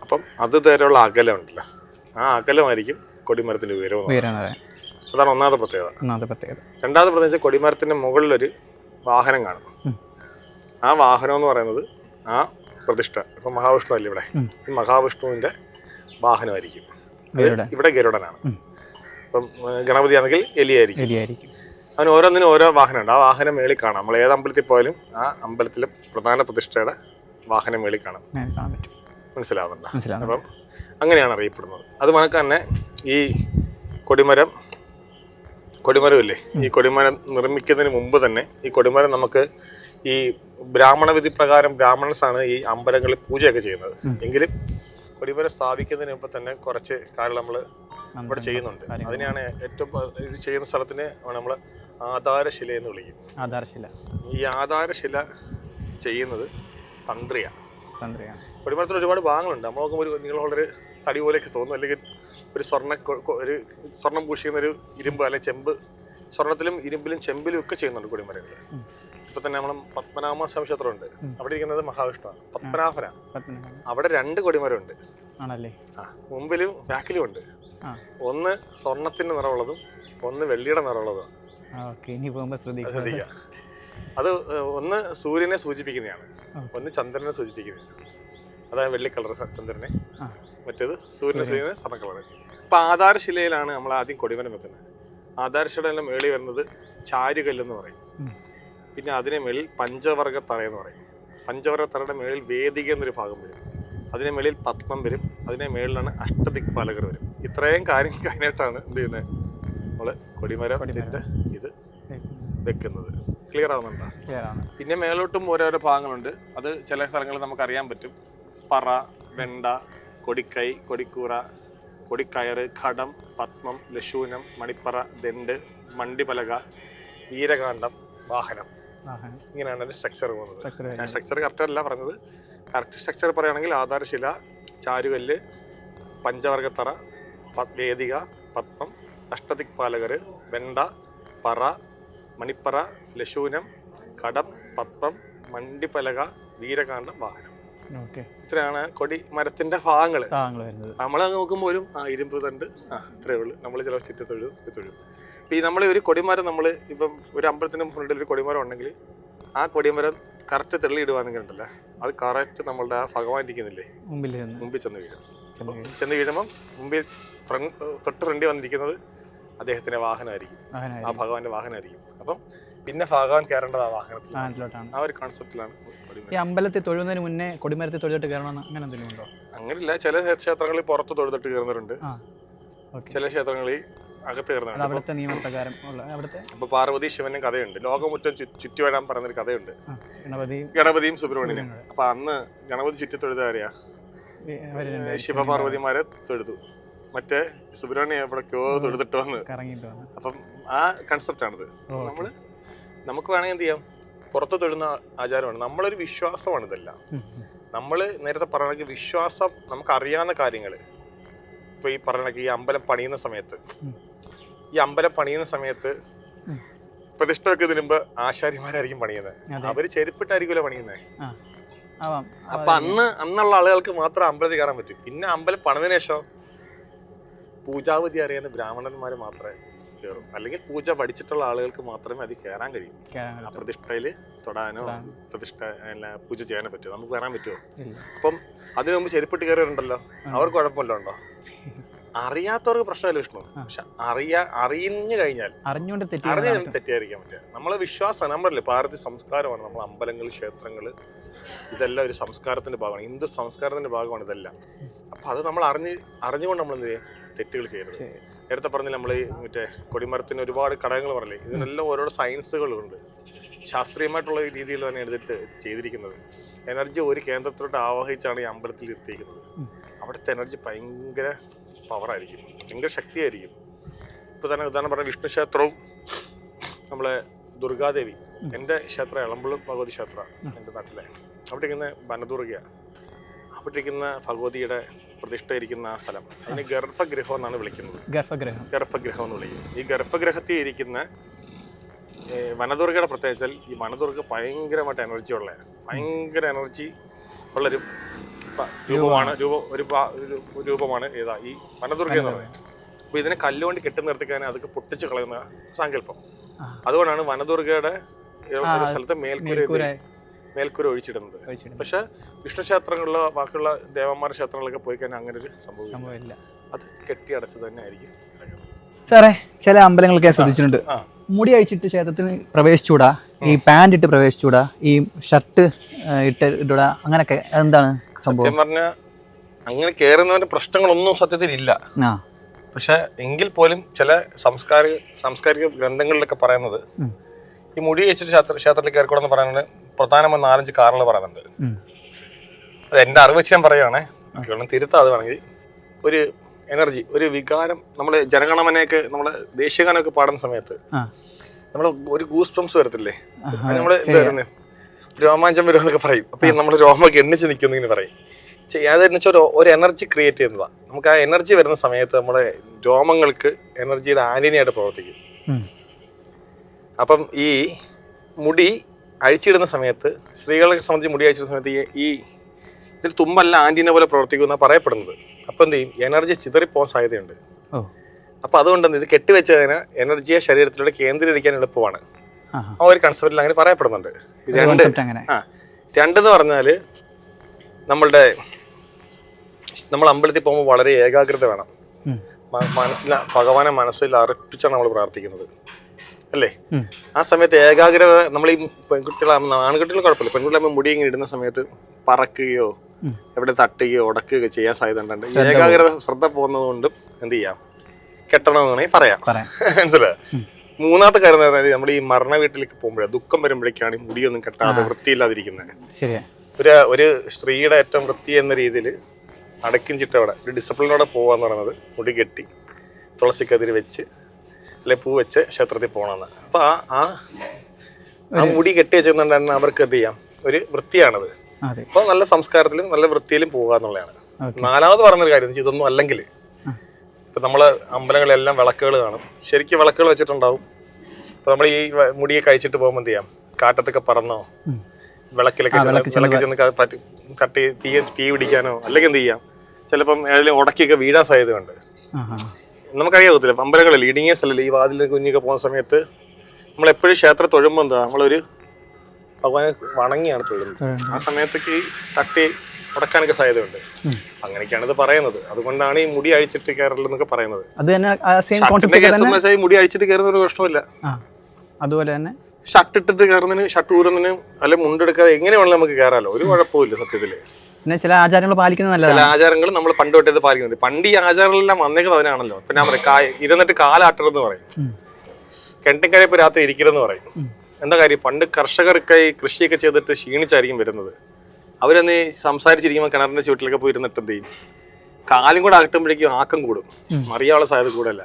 അപ്പം അത് തരെയുള്ള അകലം ഉണ്ടല്ലോ, ആ അകലമായിരിക്കും കൊടിമരത്തിന്റെ ഉയരവും. അതാണ് ഒന്നാമത്തെ പ്രത്യേകത. രണ്ടാമത്തെ പ്രത്യേകിച്ച് കൊടിമരത്തിന്റെ മുകളിലൊരു വാഹനം കാണും. ആ വാഹനം എന്ന് പറയുന്നത് ആ പ്രതിഷ്ഠ, ഇപ്പൊ മഹാവിഷ്ണു അല്ലേ ഇവിടെ, ഈ മഹാവിഷ്ണുവിന്റെ വാഹനമായിരിക്കും. ഇവിടെ ഗരുഡനാണ്. ഇപ്പം ഗണപതി ആണെങ്കിൽ എലിയായിരിക്കും. അവന് ഓരോന്നിനും ഓരോ വാഹനമുണ്ട്. ആ വാഹനം മേളിൽ കാണാം. നമ്മൾ ഏത് അമ്പലത്തിൽ പോയാലും ആ അമ്പലത്തിലെ പ്രധാന പ്രതിഷ്ഠയുടെ വാഹനം മേളിൽ കാണാം. മനസ്സിലാവുന്നുണ്ടോ? അപ്പം അങ്ങനെയാണ് അറിയപ്പെടുന്നത്. അത് കണക്ക് തന്നെ ഈ കൊടിമരമില്ലേ, ഈ കൊടിമരം നിർമ്മിക്കുന്നതിന് മുമ്പ് തന്നെ ഈ കൊടിമരം നമുക്ക് ഈ ബ്രാഹ്മണ വിധി പ്രകാരം ബ്രാഹ്മണൻസാണ് ഈ അമ്പലങ്ങളിൽ പൂജയൊക്കെ ചെയ്യുന്നത്. എങ്കിലും കൊടിമരം സ്ഥാപിക്കുന്നതിന് മുമ്പ് തന്നെ കുറച്ച് കാര്യങ്ങൾ നമ്മൾ ഇവിടെ ചെയ്യുന്നുണ്ട്. അതിനെയാണ് ഏറ്റവും ഇത് ചെയ്യുന്ന സ്ഥലത്തിന് നമ്മൾ ആധാരശില എന്ന് വിളിക്കും. ഈ ആധാരശില ചെയ്യുന്നത് തന്ത്രിയാണ്. കൊടിമരത്തിന് ഒരുപാട് ഭാഗങ്ങളുണ്ട്. നമ്മൾ നോക്കുമ്പോൾ ഒരു നീളമുള്ളൊരു തടി പോലെയൊക്കെ തോന്നും, അല്ലെങ്കിൽ ഒരു സ്വർണം പൂശിക്കുന്ന ഒരു ഇരുമ്പ് അല്ലെങ്കിൽ ചെമ്പ്. സ്വർണത്തിലും ഇരുമ്പിലും ചെമ്പിലും ഒക്കെ ചെയ്യുന്നുണ്ട് കൊടിമരങ്ങൾ. ഇപ്പൊ തന്നെ നമ്മൾ പത്മനാഭസ്വാമി ക്ഷേത്രമുണ്ട്, അവിടെ ഇരിക്കുന്നത് മഹാവിഷ്ണുവാണ്, പത്മനാഭനാണ്. അവിടെ 2 കൊടിമരമുണ്ട്. മുമ്പിലും ബാക്കിലും ഉണ്ട്. ഒന്ന് സ്വർണത്തിന്റെ നിറമുള്ളതും ഒന്ന് വെള്ളിയുടെ നിറമുള്ളതുമാണ്. ശ്രദ്ധിക്കുക, അത് ഒന്ന് സൂര്യനെ സൂചിപ്പിക്കുന്നതാണ്, ഒന്ന് ചന്ദ്രനെ സൂചിപ്പിക്കുന്നതാണ്. അതായത് വെള്ളി കളർ ചന്ദ്രനെ, മറ്റേത് സൂര്യനെ സൂചിപ്പിക്കുന്ന സ്വർണ്ണ കളർ. അപ്പൊ ആധാരശിലയിലാണ് നമ്മൾ ആദ്യം കൊടിമരം വെക്കുന്നത്. ആധാരശിലയുടെ മേളിൽ വരുന്നത് ചാരുകല്ലെന്ന് പറയും. പിന്നെ അതിനെ മേളിൽ പഞ്ചവർഗ തറയെന്ന് പറയും. പഞ്ചവർഗ തറയുടെ മേളിൽ വേദിക എന്നൊരു ഭാഗം വരും. അതിനെ മേളിൽ പത്മം വരും. അതിനെ മേളിലാണ് അഷ്ടദിക്പാലകർ വരും. ഇത്രയും കാര്യം കഴിഞ്ഞിട്ടാണ് എന്ത് ചെയ്യുന്നത്, നമ്മള് കൊടിമരത്തിന്റെ ഇത് വെക്കുന്നത്. ക്ലിയർ ആവുന്നുണ്ടോ? പിന്നെ മേലോട്ടും ഓരോരോ ഭാഗങ്ങളുണ്ട്. അത് ചില സ്ഥലങ്ങളിൽ നമുക്ക് അറിയാൻ പറ്റും. പറ, വെണ്ട, കൊടിക്കൈ, കൊടിക്കൂറ, കൊടിക്കയറ്, ഘടം, പത്മം, ലശൂനം, മണിപ്പറ, ദണ്ട്, മണ്ടിപലക, വീരകാന്ഡം, വാഹനം. ഇങ്ങനെയാണ് അതിന്റെ സ്ട്രക്ചർ പോകുന്നത്. ഞാൻ സ്ട്രക്ചർ കറക്റ്റ് അല്ല പറഞ്ഞത്. കറക്റ്റ് സ്ട്രക്ചർ പറയുകയാണെങ്കിൽ ആധാരശില, ചാരുകല്ല്, പഞ്ചവർഗത്തറ, വേദിക, പത്മം, അഷ്ടദിക്പാലകർ, വെണ്ട, പറ, മണിപ്പറ, ലശൂനം, കടം, പത്മം, മണ്ടിപ്പലക, വീരകാന്ഡം, വാഹനം. ഇത്രയാണ് കൊടിമരത്തിന്റെ ഭാഗങ്ങൾ. നമ്മളങ്ങ് നോക്കുമ്പോഴും ഇരുമ്പ് തണ്ട് ഇത്രയേ ഉള്ളൂ. നമ്മൾ ചില ചുറ്റത്തൊഴും തൊഴും. ഇപ്പം ഈ നമ്മൾ ഒരു കൊടിമരം, നമ്മൾ ഇപ്പം ഒരു അമ്പലത്തിന്റെ ഫ്രണ്ടിൽ ഒരു കൊടിമരം ഉണ്ടെങ്കിൽ ആ കൊടിമരം കറക്റ്റ് തെള്ളിയിടുവാണെങ്കിൽ ഉണ്ടല്ലോ, അത് കറക്റ്റ് നമ്മളുടെ ആ ഭഗവാൻ ഇരിക്കുന്നില്ലേ മുമ്പിൽ ചെന്ന് വീഴും. ചെന്ന് വീഴുമ്പം മുമ്പിൽ തൊട്ട് ഫ്രണ്ടിൽ വന്നിരിക്കുന്നത് അദ്ദേഹത്തിന്റെ വാഹനമായിരിക്കും, ആ ഭഗവാന്റെ വാഹനമായിരിക്കും. അപ്പം പിന്നെ ഭഗവാൻ കയറേണ്ടത് ആ വാഹനത്തിൽ. വാഹനത്തിലോട്ടാണ്. ആ ഒരു കോൺസെപ്റ്റിലാണ് ഈ അമ്പലത്തിൽ തൊഴുന്നതിന് മുന്നേ കൊടിമരത്തിൽ തൊഴുതിട്ട് കയറണമെന്ന് അങ്ങനെ എന്തെങ്കിലും ഉണ്ടോ? അങ്ങനെയില്ല. ചില ക്ഷേത്രങ്ങളിൽ പുറത്ത് തൊഴുതിട്ട് കയറുന്നവരുണ്ട്, ചില ക്ഷേത്രങ്ങളിൽ അകത്ത് കയറുന്നവരുണ്ട്. അവിടുത്തെ നിയമപ്രകാരം ഉള്ള അവിടുത്തെ അപ്പൊ പാർവതി ശിവനും കഥയുണ്ട്, ലോകമുറ്റം ചുറ്റി വരാൻ പറയുന്നൊരു കഥയുണ്ട്, ഗണപതിയും സുബ്രഹ്മണ്യനും. അപ്പൊ അന്ന് ഗണപതി ചുറ്റി തൊഴുതാറിയാ ശിവപാർവതിമാരെ തൊഴുതു, മറ്റേ സുബ്രഹ്മണ്യം എവിടേക്കോ തൊഴുതിട്ട് വന്ന്. അപ്പം ആ കൺസെപ്റ്റാണിത്. നമുക്ക് വേണമെങ്കിൽ എന്ത് ചെയ്യാം, പുറത്ത് തൊഴുന്ന ആചാരമാണ്, നമ്മളൊരു വിശ്വാസമാണ് ഇതെല്ലാം. നമ്മൾ നേരത്തെ പറയണമെങ്കിൽ വിശ്വാസം, നമുക്കറിയാവുന്ന കാര്യങ്ങൾ. ഇപ്പൊ ഈ പറയണമെങ്കിൽ ഈ അമ്പലം പണിയുന്ന സമയത്ത് പ്രതിഷ്ഠ വെക്കുന്നതിന് മുമ്പ് ആശാരിമാരായിരിക്കും പണിയുന്നത്. അവര് ചെരുപ്പിട്ടായിരിക്കുമല്ലോ പണിയുന്നത്. അപ്പൊ അന്നുള്ള ആളുകൾക്ക് മാത്രം അമ്പലത്തിൽ കയറാൻ പറ്റും. പിന്നെ അമ്പലം പണിതിന് ശേഷം പൂജാവിധി അറിയുന്ന ബ്രാഹ്മണന്മാര് മാത്രമേ കയറും, അല്ലെങ്കിൽ പൂജ പഠിച്ചിട്ടുള്ള ആളുകൾക്ക് മാത്രമേ അത് കയറാൻ കഴിയൂ. ആ പ്രതിഷ്ഠയില് തൊടാനോ പ്രതിഷ്ഠ പൂജ ചെയ്യാനോ പറ്റുമോ? നമുക്ക് കയറാൻ പറ്റുമോ? അപ്പം അതിനു മുമ്പ് ചെരുപ്പിട്ട് കയറിയിട്ടുണ്ടല്ലോ, അവർക്ക് കുഴപ്പമില്ല ഉണ്ടോ? അറിയാത്തവർക്ക് പ്രശ്നമല്ല വിഷ്ണു. പക്ഷെ അറിഞ്ഞു കഴിഞ്ഞാൽ അറിഞ്ഞുകൊണ്ട് തെറ്റിയായിരിക്കാൻ പറ്റുക. നമ്മളെ വിശ്വാസമാണ്, നമ്മളല്ലേ ഭാരതീയ സംസ്കാരമാണ്. നമ്മൾ അമ്പലങ്ങൾ, ക്ഷേത്രങ്ങള്, ഇതെല്ലാം ഒരു സംസ്കാരത്തിന്റെ ഭാഗമാണ്, ഹിന്ദു സംസ്കാരത്തിന്റെ ഭാഗമാണ് ഇതെല്ലാം. അപ്പൊ അത് നമ്മൾ അറിഞ്ഞുകൊണ്ട് നമ്മൾ എന്ത് ചെയ്യും, തെറ്റുകൾ ചെയ്യരുത്. നേരത്തെ പറഞ്ഞില്ല നമ്മൾ മറ്റേ കൊടിമരത്തിന് ഒരുപാട് ഘടകങ്ങൾ പറഞ്ഞില്ലേ, ഇതിനെല്ലാം ഓരോ സയൻസുകളുണ്ട്, ശാസ്ത്രീയമായിട്ടുള്ള രീതിയിൽ തന്നെ എടുത്തിട്ട് ചെയ്തിരിക്കുന്നത്. എനർജി ഒരു കേന്ദ്രത്തിലോട്ട് ആവാഹിച്ചാണ് ഈ അമ്പലത്തിൽ ഇരുത്തിയിരിക്കുന്നത്. അവിടുത്തെ എനർജി ഭയങ്കര പവറായിരിക്കും, ഭയങ്കര ശക്തിയായിരിക്കും. ഇപ്പൊ തന്നെ ഉദാഹരണം പറഞ്ഞ വിഷ്ണു ക്ഷേത്രവും നമ്മളെ ദുർഗാദേവി, എൻ്റെ ക്ഷേത്രം എളമ്പുള്ള ഭഗവതി ക്ഷേത്ര, എൻ്റെ നാട്ടിലെ. അവിടെ ഇരിക്കുന്ന വനദുർഗയാണ്, അവിടെ ഇരിക്കുന്ന ഭഗവതിയുടെ പ്രതിഷ്ഠ ഇരിക്കുന്ന ആ സ്ഥലം അതിന് ഗർഭഗൃഹം എന്നാണ് വിളിക്കുന്നത്. ഗർഭഗൃഹം എന്ന് വിളിക്കും. ഈ ഗർഭഗൃഹത്തിൽ ഇരിക്കുന്ന വനദുർഗയുടെ പ്രത്യേകിച്ചാൽ ഈ വനദുർഗ ഭയങ്കരമായിട്ട് എനർജി ഭയങ്കര എനർജി ഉള്ളൊരു രൂപമാണ് ഏതാ ഈ വനദുർഗ എന്ന് പറയുന്നത്. അപ്പൊ ഇതിനെ കല്ലുകൊണ്ട് കെട്ടി നിർത്തിക്കാൻ അതൊക്കെ പൊട്ടിച്ച് കളയുന്ന സങ്കല്പം. അതുകൊണ്ടാണ് വനദുർഗയുടെ സ്ഥലത്ത് മേൽക്കൂര ഒഴിച്ചിടുന്നത്. പക്ഷെ വിഷ്ണു ക്ഷേത്രങ്ങളിലോ ബാക്കിയുള്ള ദേവന്മാരുടെ ക്ഷേത്രങ്ങളിലൊക്കെ പോയി കഴിഞ്ഞാൽ അങ്ങനെ ഒരു സംഭവമില്ല, അത് കെട്ടി അടച്ച് തന്നെ ആയിരിക്കും. സാറേ, ചില അമ്പലങ്ങളൊക്കെ ഞാൻ ശ്രദ്ധിച്ചിട്ടുണ്ട്, മുടി അഴിച്ചിട്ട് ക്ഷേത്രത്തിന് പ്രവേശിച്ചൂടാ, ഈ പാന്റ് ഇട്ട് പ്രവേശിച്ചൂടാ, ഈ ഷർട്ട് ഇട്ടൂടാ, അങ്ങനെയൊക്കെ. എന്താണ് സംഭവം? സത്യം പറഞ്ഞാൽ അങ്ങനെ കയറുന്നവന്റെ പ്രശ്നങ്ങളൊന്നും സത്യത്തിൽ ഇല്ല. പക്ഷെ എങ്കിൽ പോലും ചില സാംസ്കാരിക ഗ്രന്ഥങ്ങളിലൊക്കെ പറയുന്നത് ഈ മുടി അഴിച്ചിട്ട് ക്ഷേത്രത്തിൽ കയറിക്കൂടെന്ന് പറയുന്നത് പ്രധാനമായി 4-5 കാരണങ്ങൾ പറയുന്നുണ്ട്. അത് എൻ്റെ അറിവ് വെച്ച് ഞാൻ പറയുകയാണേ, തിരുത്താതെ വേണമെങ്കിൽ. ഒരു എനർജി, ഒരു വികാരം. നമ്മൾ ജനഗണമനയൊക്കെ നമ്മള് ദേശീയഗാനമൊക്കെ പാടുന്ന സമയത്ത് നമ്മൾ ഒരു ഗൂസ് ബംസ് വരത്തില്ലേ, നമ്മള് എന്ത് വരുന്നത്, രോമാഞ്ചം വരും എന്നൊക്കെ പറയും. അപ്പൊ നമ്മൾ രോമൊക്കെ എണ്ണിച്ച് നിൽക്കുന്നിങ്ങനെ പറയും. അതെന്ന് വെച്ചാൽ ഒരു എനർജി ക്രിയേറ്റ് ചെയ്യുന്നതാണ്. നമുക്ക് ആ എനർജി വരുന്ന സമയത്ത് നമ്മുടെ രോമങ്ങൾക്ക് എനർജിയുടെ ആന്റിനിയായിട്ട് പ്രവർത്തിക്കും. അപ്പം ഈ മുടി അഴിച്ചിടുന്ന സമയത്ത്, സ്ത്രീകളെ സംബന്ധിച്ച് മുടി അഴിച്ചിടുന്ന സമയത്ത് ഈ ഇതിൽ തുമ്പല്ല ആന്റിന പോലെ പ്രവർത്തിക്കുമെന്നാണ് പറയപ്പെടുന്നത്. അപ്പം എന്ത് ചെയ്യും, എനർജി ചിതറിപ്പോകാൻ സാധ്യതയുണ്ട്. അപ്പൊ അതുകൊണ്ട് ഇത് കെട്ടിവെച്ച് കഴിഞ്ഞാൽ എനർജിയെ ശരീരത്തിലൂടെ കേന്ദ്രീകരിക്കാൻ എളുപ്പമാണ്. ആ ഒരു കൺസെപ്റ്റിൽ അങ്ങനെ പറയപ്പെടുന്നുണ്ട്. രണ്ടെന്ന് പറഞ്ഞാല് നമ്മൾ അമ്പലത്തിൽ പോകുമ്പോൾ വളരെ ഏകാഗ്രത വേണം. ഭഗവാനെ മനസ്സിൽ അർപ്പിച്ചാണ് നമ്മൾ പ്രാർത്ഥിക്കുന്നത്, അല്ലേ? ആ സമയത്ത് ഏകാഗ്രത നമ്മൾ ഈ പെൺകുട്ടികളാകുമ്പോൾ, ആൺകുട്ടികൾ കുഴപ്പമില്ല, പെൺകുട്ടികളാകുമ്പോൾ മുടി ഇങ്ങനെ ഇടുന്ന സമയത്ത് പറക്കുകയോ എവിടെ തട്ടുകയോ ഉടക്കുകയോ ചെയ്യാൻ സാധ്യത ഉണ്ട്. ഏകാഗ്രത ശ്രദ്ധ പോകുന്നത് കൊണ്ടും എന്ത് ചെയ്യാം, കെട്ടണമെന്ന് വേണമെങ്കിൽ പറയാം. മനസ്സിലായോ? മൂന്നാമത്തെ കാര്യം എന്ന് പറഞ്ഞാൽ നമ്മൾ ഈ മരണ വീട്ടിലേക്ക് പോകുമ്പോഴാണ്, ദുഃഖം വരുമ്പോഴേക്കാണ് ഈ മുടിയൊന്നും കെട്ടാതെ വൃത്തിയില്ലാതിരിക്കുന്നത്. ഒരു സ്ത്രീയുടെ ഏറ്റവും വൃത്തി എന്ന രീതിയിൽ അടക്കും ചിട്ടയോടെ ഒരു ഡിസിപ്ലിനോടെ പോവാന്ന് പറയുന്നത് മുടി കെട്ടി തുളസിക്കതിര് വെച്ച് അല്ലെ പൂ വെച്ച് ക്ഷേത്രത്തിൽ പോകണമെന്ന്. അപ്പൊ ആ മുടി കെട്ടി വെച്ചുകൊണ്ടാണ് അവർക്ക് എന്ത് ചെയ്യാം, ഒരു വൃത്തിയാണത്. അപ്പൊ നല്ല സംസ്കാരത്തിലും നല്ല വൃത്തിയിലും പോകുക എന്നുള്ളതാണ്. നാലാമത് പറഞ്ഞൊരു കാര്യം, ഇതൊന്നും അല്ലെങ്കിൽ ഇപ്പൊ നമ്മള് അമ്പലങ്ങളിലെല്ലാം വിളക്കുകൾ കാണും, ശരിക്കും വിളക്കുകൾ വെച്ചിട്ടുണ്ടാവും. അപ്പൊ നമ്മൾ ഈ മുടിയെ കഴിച്ചിട്ട് പോകുമ്പോൾ എന്ത് ചെയ്യാം, കാറ്റത്തൊക്കെ പറന്നോ വിളക്ക് ചെന്ന് തട്ടി തീ പിടിക്കാനോ അല്ലെങ്കിൽ എന്ത് ചെയ്യാം, ചിലപ്പം ഏതെങ്കിലും ഉടക്കിയൊക്കെ വീഴാൻ സാധ്യതയുണ്ട്. നമുക്കറിയാവത്തില്ല, അമ്പലങ്ങളിൽ ഇടുങ്ങിയ സ്ഥലമില്ല, ഈ വാതിൽ കുഞ്ഞൊക്കെ പോകുന്ന സമയത്ത് നമ്മൾ എപ്പോഴും ക്ഷേത്രം തൊഴുമ്പോൾ എന്താ, നമ്മളൊരു ഭഗവാനെ വണങ്ങിയാണ് തൊഴുന്നത്. ആ സമയത്തേക്ക് തട്ടി ഉടക്കാനൊക്കെ സാധ്യതയുണ്ട്. അങ്ങനെയൊക്കെയാണ് ഇത് പറയുന്നത്. അതുകൊണ്ടാണ് ഈ മുടി അഴിച്ചിട്ട് കയറലെന്നൊക്കെ പറയുന്നത്. മുടി അഴിച്ചിട്ട് കയറുന്ന ഒരു പ്രശ്നമില്ല. അതുപോലെ തന്നെ ഷർട്ട് ഇട്ടിട്ട് കയറുന്നതിന്, ഷർട്ട് ഊരുന്നതിന്, അല്ലെങ്കിൽ മുണ്ടെടുക്കാതെ എങ്ങനെ വേണമെങ്കിലും നമുക്ക് കയറാമല്ലോ, ഒരു കുഴപ്പമില്ല സത്യത്തില്. പിന്നെ ചില ആചാരങ്ങൾ പാലിക്കുന്നത് ചില നല്ലതാണ്. ആചാരങ്ങൾ നമ്മൾ പണ്ട് തൊട്ടത് പാലിക്കുന്നുണ്ട്. പണ്ട് ഈ ആചാരങ്ങളെല്ലാം വന്നേക്കുന്നത് അതിനാണല്ലോ. ഇപ്പൊ ഞാൻ പറയും ഇരുന്നിട്ട് കാലാട്ടണമെന്ന് പറയും, കിണറ്റിൻകരയിൽ ഇപ്പോൾ രാത്രി ഇരിക്കരുതെന്ന് പറയും. എന്താ കാര്യം, പണ്ട് കർഷകർക്കായി കൃഷിയൊക്കെ ചെയ്തിട്ട് ക്ഷീണിച്ചായിരിക്കും വരുന്നത്. അവരൊന്ന് സംസാരിച്ചിരിക്കുമ്പോൾ കിണറിന്റെ ചുവട്ടിലൊക്കെ പോയി ഇരുന്നിട്ട് എന്ത് ചെയ്യും, കാലും കൂടെ അകട്ടുമ്പോഴേക്കും ആക്കം കൂടും, മറിയാനുള്ള സാധ്യത കൂടുതലല്ല.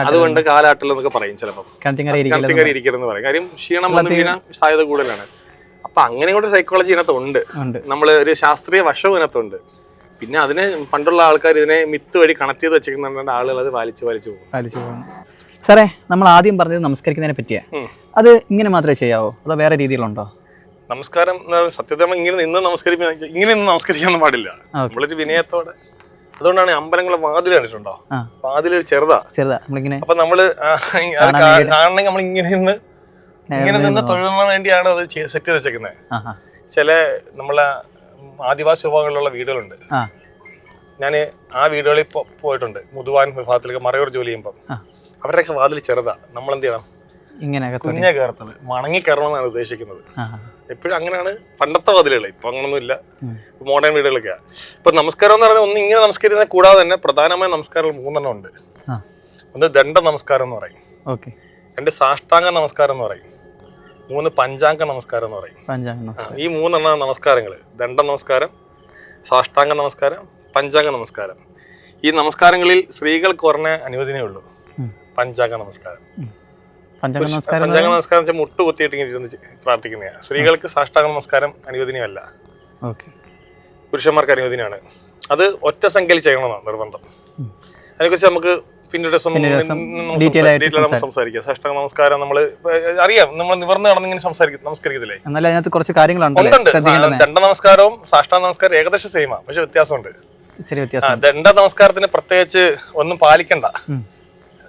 അതുകൊണ്ട് കാലാട്ടൽ എന്നൊക്കെ പറയും ചിലപ്പോൾ, കിണറ്റിൻകര ഇരിക്കരുതെന്ന് പറയും. കാര്യം ക്ഷീണം വന്നു വീണാൽ സാധ്യത കൂടുതലാണ്. അപ്പൊ അങ്ങനെ കൂടെ സൈക്കോളജി ഇതിനകത്തുണ്ട്, നമ്മൾ ഒരു ശാസ്ത്രീയ വശവും ഇതിനകത്തുണ്ട്. പിന്നെ അതിനെ പണ്ടുള്ള ആൾക്കാർ ഇതിനെ മിത്ത് വഴി കണക്ട് ചെയ്ത് വെച്ചിരിക്കുന്നുണ്ട്, ആളുകൾ അത് വലിച്ചു പോകും. സാറേ, നമ്മൾ ആദ്യം പറഞ്ഞത് നമസ്കരിക്കുന്നതിനെ പറ്റിയാ, അത് ഇങ്ങനെ മാത്രമേ ചെയ്യാവോ അതോ വേറെ രീതികളുണ്ടോ? നമസ്കാരം സത്യത്തിൽ ഇങ്ങനെ നിന്ന് നമസ്കരിക്കാൻ പാടില്ല, നമ്മളൊരു വിനയത്തോടെ. അതുകൊണ്ടാണ് അമ്പലങ്ങളെ വാതിൽ കണ്ടിട്ടുണ്ടോ, വാതിൽ ചെറുതാ. അപ്പൊ നമ്മള് കാണണമെങ്കിൽ നമ്മൾ ഇങ്ങനെ നിന്ന് തൊഴുന്ന വേണ്ടിയാണ് അത് സെറ്റ് ചെയ്ത് വെച്ചേക്കുന്നത്. ചില നമ്മളെ ആദിവാസി വിഭാഗങ്ങളിലുള്ള വീടുകളുണ്ട്, ഞാൻ ആ വീടുകളിൽ പോയിട്ടുണ്ട്. മുതുവാൻ വിഭാഗത്തിലൊക്കെ മറയൂർ ജോലി ചെയ്യുമ്പോൾ അവരുടെയൊക്കെ വാതിൽ ചെറുതാ. നമ്മൾ എന്ത് ചെയ്യണം, കുഞ്ഞെ കയറത്തത് മണങ്ങി കയറണമെന്നാണ് ഉദ്ദേശിക്കുന്നത്. എപ്പോഴും അങ്ങനെയാണ് പണ്ടത്തെ വാതിലുകൾ. ഇപ്പൊ അങ്ങനൊന്നുമില്ല, മോഡേൺ വീടുകളൊക്കെയാ. ഇപ്പൊ നമസ്കാരം എന്ന് പറഞ്ഞാൽ ഒന്ന് ഇങ്ങനെ നമസ്കരിക്കുന്നത് കൂടാതെ തന്നെ പ്രധാനമായ നമസ്കാരങ്ങൾ 3 ഉണ്ട്. ഒന്ന് ദണ്ഡ നമസ്കാരം എന്ന് പറയും, 2 സാഷ്ടാംഗ നമസ്കാരം എന്ന് പറയും, 3 പഞ്ചാംഗ നമസ്കാരം എന്ന് പറയും. ഈ 3 നമസ്കാരങ്ങൾ, ദണ്ഡ നമസ്കാരം, സാഷ്ടാംഗ നമസ്കാരം, പഞ്ചാംഗ നമസ്കാരം. ഈ നമസ്കാരങ്ങളിൽ സ്ത്രീകൾക്ക് പറഞ്ഞ അനുവദനേ ഉള്ളൂ പഞ്ചാംഗ നമസ്കാരം. പഞ്ചാംഗ നമസ്കാരം വെച്ചാൽ മുട്ട് കുത്തിയിട്ട് ഇങ്ങനെ ഇരുന്ന് പ്രാർത്ഥിക്കുന്നതാണ്. സ്ത്രീകൾക്ക് സാഷ്ടാംഗ നമസ്കാരം അനുവദനീയമല്ല, പുരുഷന്മാർക്ക് അനുവദനീയമാണ്. അത് ഒറ്റ സംഖ്യയിൽ ചെയ്യണമെന്നാണ് നിർബന്ധം. അതിനെക്കുറിച്ച് നമുക്ക് പിന്നീട് സംസാരിക്കാം. സാഷ്ടാംഗ നമസ്കാരം നമ്മൾ അറിയാം, നമ്മൾ നിവർന്ന് നടന്നിങ്ങനെ നമസ്കരിക്കത്തില്ലേ. ദണ്ഡ നമസ്കാരവും സാഷ്ടാംഗ നമസ്കാരം ഏകദേശം സെയിമാ, പക്ഷെ വ്യത്യാസമുണ്ട്. ദണ്ഡ നമസ്കാരത്തിന് പ്രത്യേകിച്ച് ഒന്നും പാലിക്കണ്ട,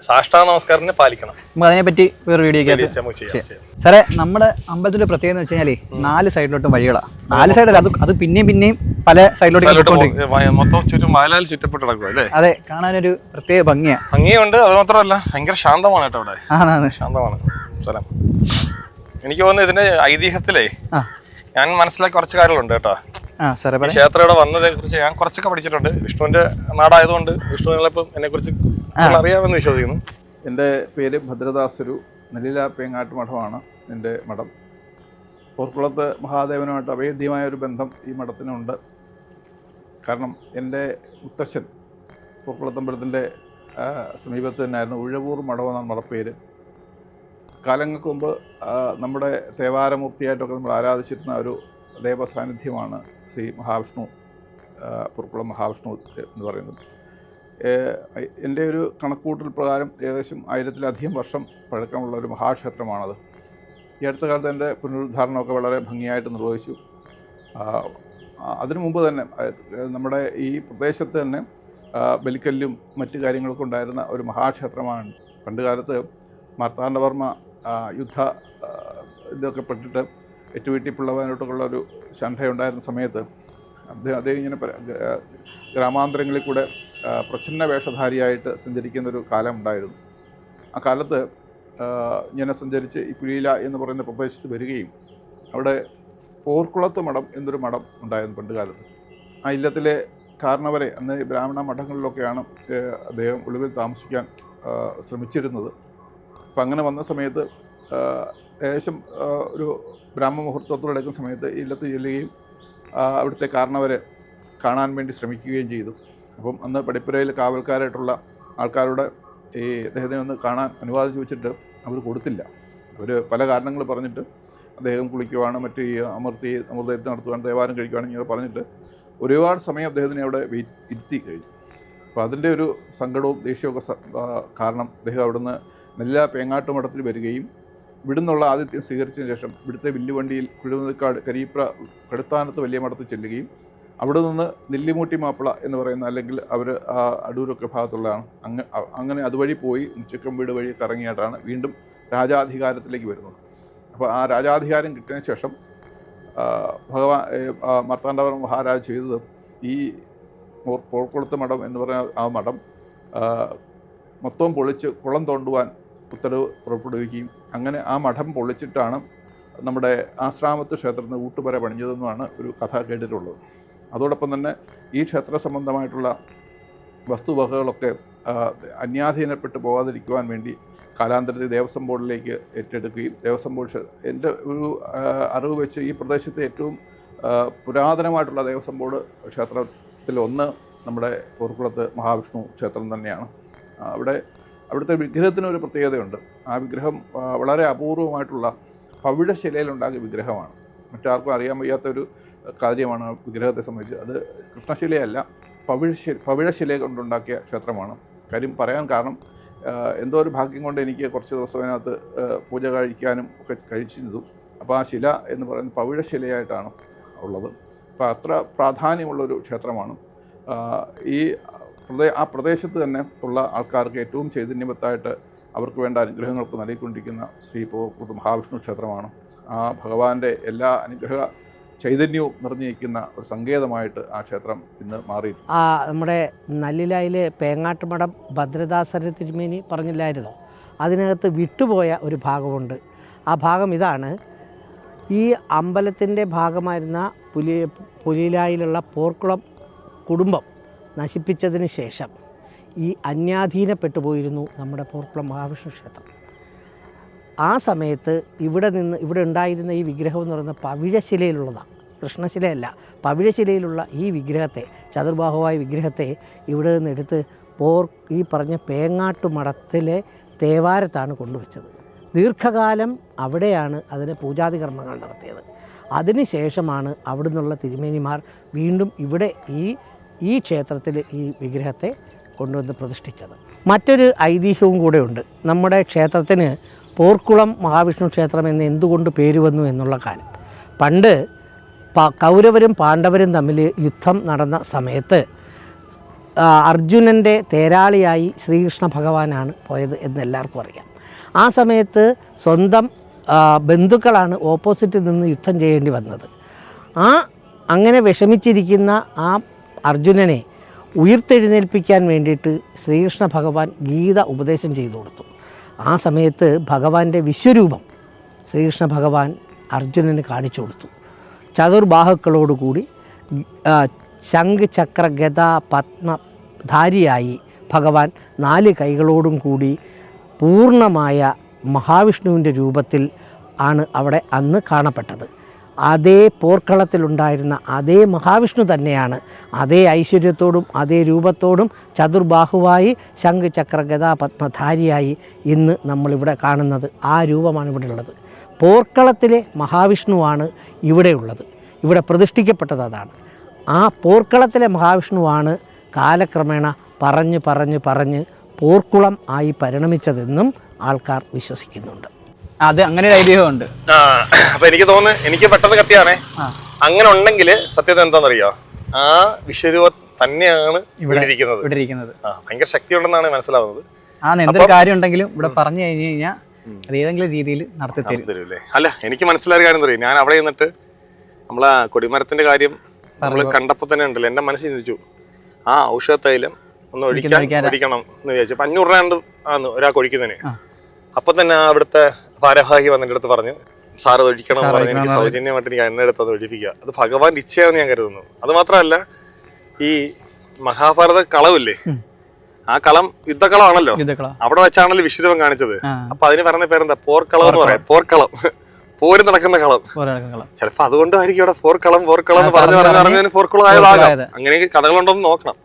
സാഷ്ടാംഗ നമസ്കാരത്തിന് പാലിക്കണം. അതിനെപ്പറ്റി വേറെ വീഡിയോ സാറേ. നമ്മുടെ അമ്പലത്തിന്റെ പ്രത്യേകത എന്ന് വെച്ച് കഴിഞ്ഞാല് 4 സൈഡിലോട്ടും വഴികളാണ്. 4 സൈഡല്ല, അത് പിന്നെയും പല സൈഡിലോട്ടും മൊത്തം ചുറ്റും വയലാൽ ചുറ്റപ്പെട്ട് നടക്കും അല്ലേ. അതെ, കാണാനൊരു പ്രത്യേക ഭംഗിയുണ്ട്. അത് മാത്രമല്ല ഭയങ്കര ശാന്തമാണ് കേട്ടോ അവിടെ. ശാന്തമാണ് സ്ഥലം. എനിക്ക് തോന്നുന്നു ഇതിന്റെ ഐതിഹ്യത്തിലേ ഞാൻ മനസ്സിലാക്കിയ കുറച്ച് കാര്യങ്ങളുണ്ട് കേട്ടോ. ക്ഷേത്രം ഇവിടെ വന്നതിനെ കുറിച്ച് ഞാൻ കുറച്ചൊക്കെ പഠിച്ചിട്ടുണ്ട്. വിഷ്ണുവിന്റെ നാടായതുകൊണ്ട് വിഷ്ണുവിനെപ്പം എന്നെ കുറിച്ച് അറിയാമെന്ന് വിശ്വസിക്കുന്നു. എൻ്റെ പേര് ഭദ്രദാസരു. നെല്ലില പേങ്ങാട്ട് മഠമാണ് എൻ്റെ മഠം. പോർക്കുളത്ത് മഹാദേവനുമായിട്ട് അഭേദ്യമായ ഒരു ബന്ധം ഈ മഠത്തിനുണ്ട്. കാരണം എൻ്റെ മുത്തശ്ശൻ പോർക്കുളത്തമ്പലത്തിൻ്റെ സമീപത്ത് തന്നെയായിരുന്നു. ഉഴവൂർ മഠം എന്നാണ് മഠപ്പേര്. കാലങ്ങൾക്ക് മുമ്പ് നമ്മുടെ തേവാരമൂർത്തിയായിട്ടൊക്കെ നമ്മൾ ആരാധിച്ചിരുന്ന ഒരു ദേവസാന്നിധ്യമാണ് ശ്രീ മഹാവിഷ്ണു, പോർക്കുളം മഹാവിഷ്ണു എന്ന് പറയുന്നത്. എൻ്റെ ഒരു കണക്കൂട്ടൽ പ്രകാരം ഏകദേശം 1000-ലധികം വർഷം പഴക്കമുള്ള ഒരു മഹാക്ഷേത്രമാണത്. ഈ അടുത്ത കാലത്ത് എൻ്റെ പുനരുദ്ധാരണമൊക്കെ വളരെ ഭംഗിയായിട്ട് നിർവഹിച്ചു. അതിനു മുമ്പ് തന്നെ നമ്മുടെ ഈ പ്രദേശത്ത് തന്നെ ബലിക്കല്ലും മറ്റു കാര്യങ്ങളൊക്കെ ഉണ്ടായിരുന്ന ഒരു മഹാക്ഷേത്രമാണ്. പണ്ട് കാലത്ത് മാർത്താണ്ഡവർമ്മ യുദ്ധ ഇതൊക്കെ പെട്ടിട്ട് ഏറ്റുവീട്ടിപ്പിള്ളവനായിട്ടൊക്കെയുള്ള ഒരു ശണ്ഠയുണ്ടായിരുന്ന സമയത്ത് അദ്ദേഹം ഇങ്ങനെ ഗ്രാമാന്തരങ്ങളിൽ കൂടെ പ്രച്ഛന്ന വേഷധാരിയായിട്ട് സഞ്ചരിക്കുന്നൊരു കാലം ഉണ്ടായിരുന്നു. ആ കാലത്ത് ഇങ്ങനെ സഞ്ചരിച്ച് ഈ പുലിയില എന്ന് പറയുന്ന പ്രദേശത്ത് വരികയും അവിടെ പോർക്കുളത്ത് മഠം എന്നൊരു മഠം ഉണ്ടായിരുന്നു പണ്ട് കാലത്ത്. ആ ഇല്ലത്തിലെ കാരണവരെ, അന്ന് ബ്രാഹ്മണ മഠങ്ങളിലൊക്കെയാണ് അദ്ദേഹം ഒളിവിൽ താമസിക്കാൻ ശ്രമിച്ചിരുന്നത്. അപ്പം അങ്ങനെ വന്ന സമയത്ത് ഏകദേശം ഒരു ബ്രാഹ്മമുഹൂർത്തത്തോടെടുക്കുന്ന സമയത്ത് ഇല്ലത്ത് ചെല്ലുകയും അവിടുത്തെ കാരണവരെ കാണാൻ വേണ്ടി ശ്രമിക്കുകയും ചെയ്തു. അപ്പം അന്ന് പടിപ്പുരയിൽ കാവൽക്കാരായിട്ടുള്ള ആൾക്കാരോട് ഈ അദ്ദേഹത്തിനെ ഒന്ന് കാണാൻ അനുവാദം ചോദിച്ചിട്ട് അവർ കൊടുത്തില്ല. അവർ പല കാരണങ്ങൾ പറഞ്ഞിട്ട് അദ്ദേഹം കുളിക്കുവാണ്, മറ്റ് ഈ അമൃതയത്ത് നടത്തുവാൻ, ദേവാരം കഴിക്കുവാണ് ഇങ്ങനെ പറഞ്ഞിട്ട് ഒരുപാട് സമയം അദ്ദേഹത്തിനെ അവിടെ ഇരുത്തി കഴിഞ്ഞു. അപ്പോൾ അതിൻ്റെ ഒരു സങ്കടവും ദേഷ്യമൊക്കെ കാരണം അദ്ദേഹം അവിടുന്ന് നെല്ലില പേങ്ങാട്ട് മഠത്തിൽ വരികയും ഇവിടുന്നുള്ള ആതിഥ്യം സ്വീകരിച്ചതിന് ശേഷം ഇവിടുത്തെ വില്ലുവണ്ടിയിൽ കുഴിമതിക്കാട് കരീപ്ര കടുത്താനത്ത് വലിയ മഠത്തിൽ ചെല്ലുകയും അവിടെ നിന്ന് നെല്ലിമൂട്ടി മാപ്പിള എന്ന് പറയുന്ന, അല്ലെങ്കിൽ അവർ ആ അടൂരൊക്കെ ഭാഗത്തുള്ളതാണ്, അങ്ങനെ അതുവഴി പോയി ഉച്ചക്കം വീട് വഴി കറങ്ങിയിട്ടാണ് വീണ്ടും രാജാധികാരത്തിലേക്ക് വരുന്നത്. അപ്പോൾ ആ രാജാധികാരം കിട്ടിയതിന് ശേഷം മാർത്താണ്ഡവർമ്മ മഹാരാജ് ചെയ്തത് ഈ പോർക്കുളത്ത് മഠം എന്ന് പറയുന്ന ആ മഠം മൊത്തം പൊളിച്ച് കുളം തോണ്ടുവാൻ ഉത്തരവ് പുറപ്പെടുവിക്കുകയും അങ്ങനെ ആ മഠം പൊളിച്ചിട്ടാണ് നമ്മുടെ ആശ്രാമത്ത് ക്ഷേത്രത്തിന് ഊട്ടുപുര പണിഞ്ഞതെന്നുമാണ് ഒരു കഥ കേട്ടിട്ടുള്ളത്. അതോടൊപ്പം തന്നെ ഈ ക്ഷേത്ര സംബന്ധമായിട്ടുള്ള വസ്തുവകകളൊക്കെ അന്യാധീനപ്പെട്ടു പോകാതിരിക്കുവാൻ വേണ്ടി കാലാന്തരത്തിൽ ദേവസ്വം ബോർഡിലേക്ക് ഏറ്റെടുക്കുകയും ദേവസ്വം ബോർഡ് എൻ്റെ ഒരു അറിവ് വെച്ച് ഈ പ്രദേശത്തെ ഏറ്റവും പുരാതനമായിട്ടുള്ള ദേവസ്വം ബോർഡ് ക്ഷേത്രത്തിലൊന്ന് നമ്മുടെ പോർക്കുളത്ത് മഹാവിഷ്ണു ക്ഷേത്രം തന്നെയാണ്. അവിടുത്തെ വിഗ്രഹത്തിനൊരു പ്രത്യേകതയുണ്ട്. ആ വിഗ്രഹം വളരെ അപൂർവമായിട്ടുള്ള പവിഴശിലയിലുണ്ടാക്കിയ വിഗ്രഹമാണ്. മറ്റാർക്കും അറിയാൻ വയ്യാത്തൊരു കാര്യമാണ് ആ വിഗ്രഹത്തെ സംബന്ധിച്ച്. അത് കൃഷ്ണശിലയല്ല, പവിഴശില കൊണ്ടുണ്ടാക്കിയ ക്ഷേത്രമാണ്. കാര്യം പറയാൻ കാരണം എന്തോ ഒരു ഭാഗ്യം കൊണ്ട് എനിക്ക് കുറച്ച് ദിവസം അതിനകത്ത് പൂജ കഴിക്കാനും ഒക്കെ കഴിച്ചിരുന്നു. അപ്പോൾ ആ ശില എന്ന് പറയുന്നത് പവിഴശിലയായിട്ടാണ് ഉള്ളത്. അപ്പോൾ അത്ര പ്രാധാന്യമുള്ളൊരു ക്ഷേത്രമാണ്. ആ പ്രദേശത്ത് തന്നെ ഉള്ള ആൾക്കാർക്ക് ഏറ്റവും ചൈതന്യവത്തായിട്ട് അവർക്ക് വേണ്ട അനുഗ്രഹങ്ങൾക്ക് നൽകിക്കൊണ്ടിരിക്കുന്ന ശ്രീ പോർക്കുളത്ത് മഹാവിഷ്ണു ക്ഷേത്രമാണ്. ആ ഭഗവാന്റെ എല്ലാ അനുഗ്രഹ ചൈതന്യവും നിറഞ്ഞിരിക്കുന്ന ഒരു സങ്കേതമായിട്ട് ആ ക്ഷേത്രം ഇന്ന് മാറിയിട്ടുണ്ട്. നമ്മുടെ നല്ലിലായിലെ പേങ്ങാട്ടുമഠം ഭദ്രദാസര തിരുമേനി പറഞ്ഞില്ലായിരുന്നോ, അതിനകത്ത് വിട്ടുപോയ ഒരു ഭാഗമുണ്ട്. ആ ഭാഗം ഇതാണ്. ഈ അമ്പലത്തിൻ്റെ ഭാഗമായിരുന്ന പുലിയിലായിലുള്ള പോർക്കുളം കുടുംബം നശിപ്പിച്ചതിന് ശേഷം ഈ അന്യാധീനപ്പെട്ടു പോയിരുന്നു നമ്മുടെ പോർക്കുളം മഹാവിഷ്ണു ക്ഷേത്രം. ആ സമയത്ത് ഇവിടെ ഉണ്ടായിരുന്ന ഈ വിഗ്രഹം എന്ന് പറയുന്നത് പവിഴശിലയിലുള്ളതാണ്, കൃഷ്ണശിലയല്ല. പവിഴശിലയിലുള്ള ഈ വിഗ്രഹത്തെ, ചതുർബാഹുവായ വിഗ്രഹത്തെ ഇവിടെ നിന്ന് എടുത്ത് ഈ പറഞ്ഞ പേങ്ങാട്ടുമഠത്തിലെ തേവാരത്താണ് കൊണ്ടുവച്ചത്. ദീർഘകാലം അവിടെയാണ് അതിന് പൂജാതി കർമ്മങ്ങൾ നടത്തിയത്. അതിനുശേഷമാണ് അവിടെ നിന്നുള്ള തിരുമേനിമാർ വീണ്ടും ഇവിടെ ഈ ക്ഷേത്രത്തിൽ ഈ വിഗ്രഹത്തെ കൊണ്ടുവന്ന് പ്രതിഷ്ഠിച്ചത്. മറ്റൊരു ഐതിഹ്യവും കൂടെ ഉണ്ട്. നമ്മുടെ ക്ഷേത്രത്തിന് പോർക്കുളം മഹാവിഷ്ണു ക്ഷേത്രം എന്ന് എന്തുകൊണ്ട് പേര് വന്നു എന്നുള്ള കാര്യം. പണ്ട് കൗരവരും പാണ്ഡവരും തമ്മിൽ യുദ്ധം നടന്ന സമയത്ത് അർജുനൻ്റെ തേരാളിയായി ശ്രീകൃഷ്ണ ഭഗവാനാണ് പോയത് എന്ന് എല്ലാവർക്കും അറിയാം. ആ സമയത്ത് സ്വന്തം ബന്ധുക്കളാണ് ഓപ്പോസിറ്റിൽ നിന്ന് യുദ്ധം ചെയ്യേണ്ടി വന്നത്. അങ്ങനെ വിഷമിച്ചിരിക്കുന്ന ആ അർജുനനെ ഉയർത്തെഴുന്നേൽപ്പിക്കാൻ വേണ്ടിയിട്ട് ശ്രീകൃഷ്ണ ഭഗവാൻ ഗീത ഉപദേശം ചെയ്തു കൊടുത്തു. ആ സമയത്ത് ഭഗവാന്റെ വിശ്വരൂപം ശ്രീകൃഷ്ണ ഭഗവാൻ അർജുനന് കാണിച്ചു കൊടുത്തു. ചതുർബാഹുക്കളോടുകൂടി ശംഖ് ചക്ര ഗദ പത്മധാരിയായി ഭഗവാൻ 4 കൈകളോടും കൂടി പൂർണ്ണമായ മഹാവിഷ്ണുവിൻ്റെ രൂപത്തിൽ ആണ് അവിടെ അന്ന് കാണപ്പെട്ടത്. അതേ പോർക്കളത്തിലുണ്ടായിരുന്ന അതേ മഹാവിഷ്ണു തന്നെയാണ് അതേ ഐശ്വര്യത്തോടും അതേ രൂപത്തോടും ചതുർബാഹുവായി ശംഖ് ചക്ര ഗദ പത്മധാരിയായി ഇന്ന് നമ്മളിവിടെ കാണുന്നത്. ആ രൂപമാണ് ഇവിടെ ഉള്ളത്. പോർക്കളത്തിലെ മഹാവിഷ്ണുവാണ് ഇവിടെയുള്ളത്. ഇവിടെ പ്രതിഷ്ഠിക്കപ്പെട്ടത് അതാണ്. ആ പോർക്കളത്തിലെ മഹാവിഷ്ണുവാണ് കാലക്രമേണ പറഞ്ഞ് പോർക്കുളം ആയി പരിണമിച്ചതെന്നും ആൾക്കാർ വിശ്വസിക്കുന്നുണ്ട്. അത് അങ്ങനെ ഒരു ഐതിഹ്യമുണ്ട്. അപ്പൊ എനിക്ക് തോന്നുന്നു, എനിക്ക് പെട്ടെന്ന് കത്തിയാണേ, അങ്ങനെ ഉണ്ടെങ്കിൽ സത്യത എന്താണെന്നറിയോ, ആ വിശ്വരൂപം തന്നെയാണ് ഇവിടെ ഇരിക്കുന്നത്. ഭയങ്കര ശക്തി ഉണ്ടെന്നാണ് മനസ്സിലാവുന്നത്. എന്തൊരു കാര്യം ഉണ്ടെങ്കിലും ഇവിടെ പറഞ്ഞു കഴിഞ്ഞു കഴിഞ്ഞാൽ അത് ഏതെങ്കിലും രീതിയിൽ നടത്തി തരൂല്ലേ. അല്ല, എനിക്ക് മനസ്സിലായ കാര്യം അറിയാം. ഞാൻ അവിടെ നിന്നിട്ട് നമ്മളെ കൊടിമരത്തിന്റെ കാര്യം നമ്മൾ കണ്ടപ്പോ തന്നെ ഉണ്ടല്ലോ, എന്റെ മനസ്സിൽ ചിന്തിച്ചു, ആ ഔഷധ തൈലം ഒന്ന് ഒഴിക്കണം എന്ന് വിചാരിച്ചു. 500 രൂപ ആണ് ഒരാൾക്ക് ഒഴിക്കുന്നതിന്. അപ്പൊ തന്നെ അവിടുത്തെ ഭാരവാഹി വന്നിട്ട് അടുത്ത് പറഞ്ഞു, സാറ് ഒഴിക്കണം എന്ന് പറഞ്ഞ് എനിക്ക് സൗജന്യമായിട്ട് എനിക്ക് എണ്ണ എടുത്തത് ഒഴിപ്പിക്കുക. അത് ഭഗവാൻ ഇച്ഛയാണെന്ന് ഞാൻ കരുതുന്നു. അത് മാത്രമല്ല, ഈ മഹാഭാരത കളവില്ലേ, ആ കളം യുദ്ധക്കളമാണല്ലോ, അവിടെ വെച്ചാണല്ലോ വിശ്വരൂപം കാണിച്ചത്. അപ്പൊ അതിന് പറഞ്ഞ പേരെന്താ, പോർക്കളം എന്ന് പറയാം. പോർക്കളം, പോര് നടക്കുന്ന കളം. ചിലപ്പോ അതുകൊണ്ടായിരിക്കും ഇവിടെ പോർക്കളം എന്ന് പറഞ്ഞു പോർക്കുളം ആയതാകാം. അങ്ങനെയൊക്കെ കഥകളുണ്ടോന്ന് നോക്കണം.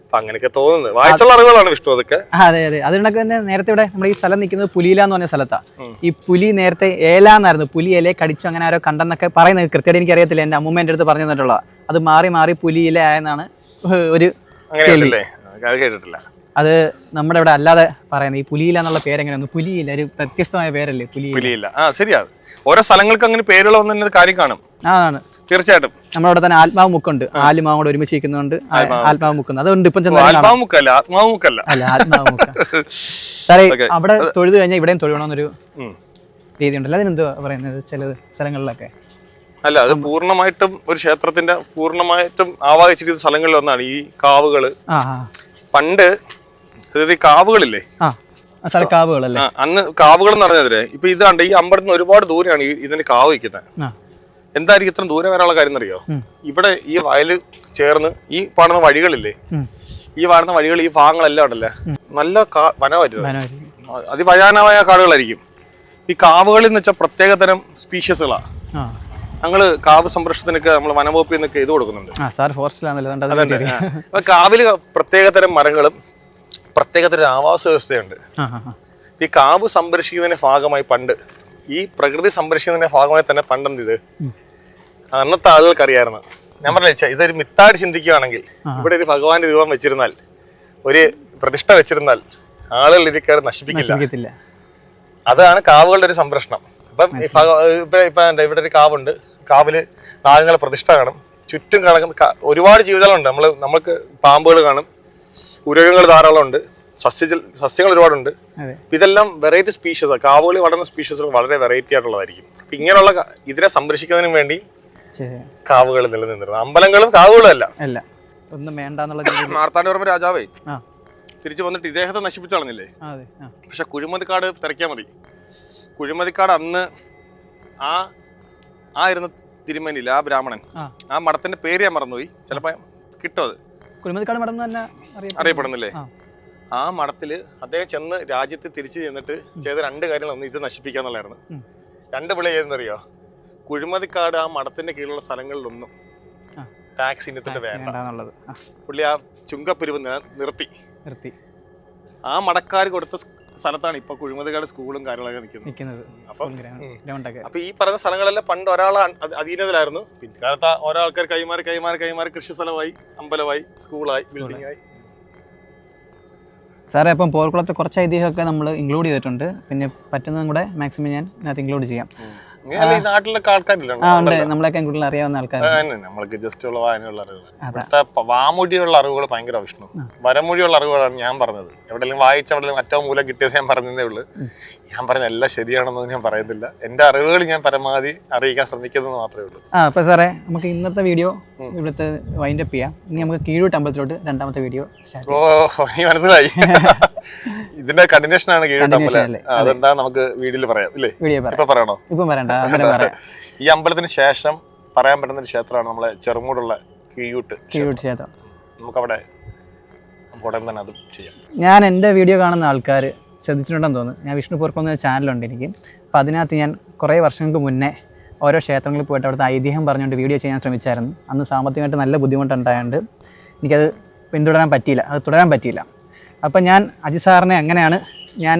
അപ്പൊ അങ്ങനെയൊക്കെ തോന്നുന്നത് വായിച്ചുള്ള അറിവുകളാണ് വിഷ്ണു അതൊക്കെ. അതെ. അതുകൊണ്ടൊക്കെ തന്നെ നേരത്തെ ഇവിടെ നമ്മുടെ ഈ സ്ഥലം നിൽക്കുന്നത് പുലിയില എന്ന് പറഞ്ഞ സ്ഥലത്താണ്. ഈ പുലി നേരത്തെ ഏലാന്നായിരുന്നു, പുലി ഇലയെ കടിച്ചു അങ്ങനെ ആരോ കണ്ടെന്നൊക്കെ പറയുന്നത് കൃത്യമായിട്ട് എനിക്ക് അറിയത്തില്ല. എന്റെ അമ്മൂമ്മ എന്റെ അടുത്ത് പറഞ്ഞു തന്നിട്ടുള്ള അത് മാറി പുലിയില ആയെന്നാണ് ഒരു കേട്ടിട്ടില്ല. അത് നമ്മുടെ ഇവിടെ അല്ലാതെ പറയുന്നത് ഈ പുലിയില എന്നുള്ള പേരെങ്ങനെയാണ്? പുലിയില ഒരു വ്യത്യസ്തമായ പേരല്ലേ പുലിയില? ശരിയാണ്, ഓരോ സ്ഥലങ്ങൾക്ക് അങ്ങനെ പേരുള്ള ഒന്നും കാര്യം കാണും. ആണ് തീർച്ചയായിട്ടും. നമ്മുടെ ഇവിടെ തന്നെ ആത്മാവ് മുക്കുണ്ട്, ആലുമാവും കൂടെ ഒരുമിച്ച് ഇരിക്കുന്നുണ്ട്. ആത്മാവ് മുക്കുന്നത് അതുകൊണ്ട് ഇപ്പം അവിടെ തൊഴുതു കഴിഞ്ഞാൽ ഇവിടെയും തൊഴുകണമെന്നൊരു രീതി ഉണ്ടല്ലോ. അതിനെന്തുവാ പറയുന്നത് ചില സ്ഥലങ്ങളിലൊക്കെ? അല്ല, അത് പൂർണ്ണമായിട്ടും ഒരു ക്ഷേത്രത്തിന്റെ പൂർണ്ണമായിട്ടും ആവാഹിച്ചിരിക്കുന്ന സ്ഥലങ്ങളിൽ ഒന്നാണ് ഈ കാവുകള്. പണ്ട് ഈ കാവുകളില്ലേ, കാവുകളല്ലേ? അന്ന് കാവുകൾ എന്ന് പറഞ്ഞതിരെ ഇപ്പൊ ഇതാണ്ട് ഈ അമ്പലത്തിന് ഒരുപാട് ദൂരെയാണ് ഇതിന്റെ കാവ് വയ്ക്കുന്നത്. എന്തായിരിക്കും ഇത്ര ദൂരെ വരാനുള്ള കാര്യം എന്നറിയോ? ഇവിടെ ഈ വയല് ചേർന്ന് ഈ കാണുന്ന വഴികളില്ലേ, ഈ കാണുന്ന വഴികൾ, ഈ ഭാഗങ്ങളെല്ലാം ഉണ്ടല്ലേ നല്ല വനമായിരുന്നു, അതിഭയാനമായ കാടുകളായിരിക്കും. ഈ കാവുകളിൽ എന്ന് വെച്ചാൽ പ്രത്യേക തരം സ്പീഷ്യസുകളാണ്. ഞങ്ങള് കാവ് സംരക്ഷണത്തിനൊക്കെ നമ്മൾ വനംവകുപ്പിൽ നിന്നൊക്കെ ഇത് കൊടുക്കുന്നുണ്ട്. അപ്പൊ കാവില് പ്രത്യേക തരം മരങ്ങളും പ്രത്യേക തരം ആവാസ വ്യവസ്ഥയുണ്ട്. ഈ കാവ് സംരക്ഷിക്കുന്നതിന്റെ ഭാഗമായി പണ്ട്, ഈ പ്രകൃതി സംരക്ഷിക്കുന്നതിന്റെ ഭാഗമായി തന്നെ പണ്ടെന്ത് ഇത് അന്നത്തെ ആളുകൾക്ക് അറിയാമായിരുന്നു. ഞാൻ പറഞ്ഞ ഇതൊരു മിത്തായിട്ട് ചിന്തിക്കുകയാണെങ്കിൽ ഇവിടെ ഒരു ഭഗവാന്റെ രൂപം വെച്ചിരുന്നാൽ, ഒരു പ്രതിഷ്ഠ വെച്ചിരുന്നാൽ ആളുകൾ ഇത് കയറി നശിപ്പിക്കില്ല. അതാണ് കാവുകളുടെ ഒരു സംരക്ഷണം. അപ്പം ഇവിടെ ഒരു കാവുണ്ട്, കാവില് നാഗങ്ങളെ പ്രതിഷ്ഠ കാണും, ചുറ്റും കിടക്കുന്ന ഒരുപാട് ജീവിതങ്ങളുണ്ട്. നമ്മൾക്ക് പാമ്പുകൾ കാണും, ഉരകങ്ങൾ ധാരാളം ഉണ്ട്, സസ്യങ്ങൾ ഒരുപാടുണ്ട്. ഇതെല്ലാം വെറൈറ്റി സ്പീഷ്യസ്, കാവുകളിൽ വളർന്ന സ്പീഷ്യസ് വളരെ വെറൈറ്റി ആയിട്ടുള്ളതായിരിക്കും. അപ്പൊ ഇങ്ങനെയുള്ള ഇതിനെ സംരക്ഷിക്കുന്നതിന് വേണ്ടി കാവുകൾ നിലനിന്നിരുന്നത്. അമ്പലങ്ങളും കാവുകളും അല്ല. മാർത്താണ്ഡവർമ്മ രാജാവേ തിരിച്ചു വന്നിട്ട് ഇദ്ദേഹത്തെ നശിപ്പിച്ചു കളഞ്ഞില്ലേ? പക്ഷെ കുഴിമതിക്കാട് തിരക്കിയാൽ മതി. കുഴിമതിക്കാട് അന്ന് ആ ഇരുന്ന തിരുമേനിയില്ല, ആ ബ്രാഹ്മണൻ, ആ മഠത്തിന്റെ പേര് ഞാൻ മറന്നുപോയി, ചിലപ്പോ കിട്ടും. അത് കുഴിമതിക്കാട് മഠം തന്നെ അറിയപ്പെടുന്നില്ലേ? ആ മഠത്തില് അദ്ദേഹം ചെന്ന് രാജ്യത്ത് തിരിച്ചു ചെന്നിട്ട് ചെയ്ത 2 കാര്യങ്ങളൊന്നും ഇത് നശിപ്പിക്കാന്നുള്ളായിരുന്നു. 2 വിളി ചെയ്തെന്നറിയോ? കുഴിമതിക്കാട് ആ മഠത്തിന്റെ കീഴിലുള്ള സ്ഥലങ്ങളിലൊന്നും ടാക്സ് ഇനത്തിന്റെ വേണ്ട. പുള്ളി ആ ചുങ്കപ്പിരിവ് നിർത്തി. ആ മടക്കാർ കൊടുത്ത സ്ഥലത്താണ് ഇപ്പൊ കുഴിമതിക്കാട് സ്കൂളും കാര്യങ്ങളൊക്കെ നിൽക്കുന്നത്. അപ്പൊ ഈ പറഞ്ഞ സ്ഥലങ്ങളെല്ലാം പണ്ട് ഒരാളെ അധീനതയിലായിരുന്നു. പിൻകാലത്ത് ഓരോ ആൾക്കാർ കൈമാറി കൃഷി സ്ഥലമായി, അമ്പലമായി, സ്കൂളായി, ബിൽഡിംഗ് ആയി. സാറേ, അപ്പം പോർക്കുളത്തെ കുറച്ച് ഐതിഹ്യമൊക്കെ നമ്മൾ ഇൻക്ലൂഡ് ചെയ്തിട്ടുണ്ട്. പിന്നെ പറ്റുന്നതും കൂടെ മാക്സിമം ഞാൻ ഇതിനകത്ത് ഇൻക്ലൂഡ് ചെയ്യാം. നാട്ടിലൊക്കെ ആൾക്കാരില്ല, നമ്മളൊക്കെ കൂടുതൽ അറിയാവുന്ന ആൾക്കാർ. നമ്മൾക്ക് ജസ്റ്റ് ഉള്ള വായനയുള്ള അറിവുകൾ. ഇവിടുത്തെ വാമൊഴിയുള്ള അറിവുകൾ ഭയങ്കര വിഷ്ണു. വരമൊഴിയുള്ള അറിവുകളാണ് ഞാൻ പറഞ്ഞത്. എവിടെയെങ്കിലും വായിച്ച എവിടെയെങ്കിലും മറ്റോ മൂലം കിട്ടിയത് ഞാൻ പറഞ്ഞതേ ഉള്ളൂ. ഞാൻ പറഞ്ഞ എല്ലാം ശരിയാണെന്നൊന്നും ഞാൻ പറയുന്നില്ല. എന്റെ അറിവുകൾ ഞാൻ പരമാവധി അറിയിക്കാൻ ശ്രമിക്കുന്നത് മാത്രമേ ഉള്ളൂ. അപ്പൊ സാറേ, നമുക്ക് ഇന്നത്തെ വീഡിയോ ഇവിടുത്തെ വൈൻഡപ്പ് ചെയ്യാം. ഇനി നമുക്ക് കീഴൂട്ട് അമ്പലത്തിലോട്ട് രണ്ടാമത്തെ വീഡിയോ. നീ മനസ്സിലായി, ഇതിന്റെ കണ്ടിന്യൂഷൻ ആണ് കീഴൂട്ട് അമ്പലം. അതെന്താ നമുക്ക് വീഡിയോയിൽ പറയാം ഇല്ലേ? ഇപ്പൊ പറയണോ? ഇപ്പൊ പറയണ്ട. ഈ അമ്പലത്തിന് ശേഷം പറയാൻ പറ്റുന്ന ഒരു ക്ഷേത്രമാണ് നമ്മളെ ചെറുമൂടുള്ള കീഴൂട്ട് ക്ഷേത്രം. നമുക്കവിടെ ഉടൻ തന്നെ അതും ചെയ്യാം. ഞാൻ എൻ്റെ വീഡിയോ കാണുന്ന ആൾക്കാർ ശ്രദ്ധിച്ചിട്ടുണ്ടെന്ന് തോന്നുന്നു. ഞാൻ വിഷ്ണു പോർക്കുളം എന്ന ചാനലുണ്ട് എനിക്ക്. അപ്പോൾ അതിനകത്ത് ഞാൻ കുറേ വർഷങ്ങൾക്ക് മുന്നേ ഓരോ ക്ഷേത്രങ്ങളിൽ പോയിട്ട് അവിടുത്തെ ഐതിഹ്യം പറഞ്ഞുകൊണ്ട് വീഡിയോ ചെയ്യാൻ ശ്രമിച്ചായിരുന്നു. അന്ന് സാമ്പത്തികമായിട്ട് നല്ല ബുദ്ധിമുട്ടുണ്ടായതുകൊണ്ട് എനിക്കത് തുടരാൻ പറ്റിയില്ല. അപ്പം ഞാൻ അജി സാറിനെ അങ്ങനെയാണ് ഞാൻ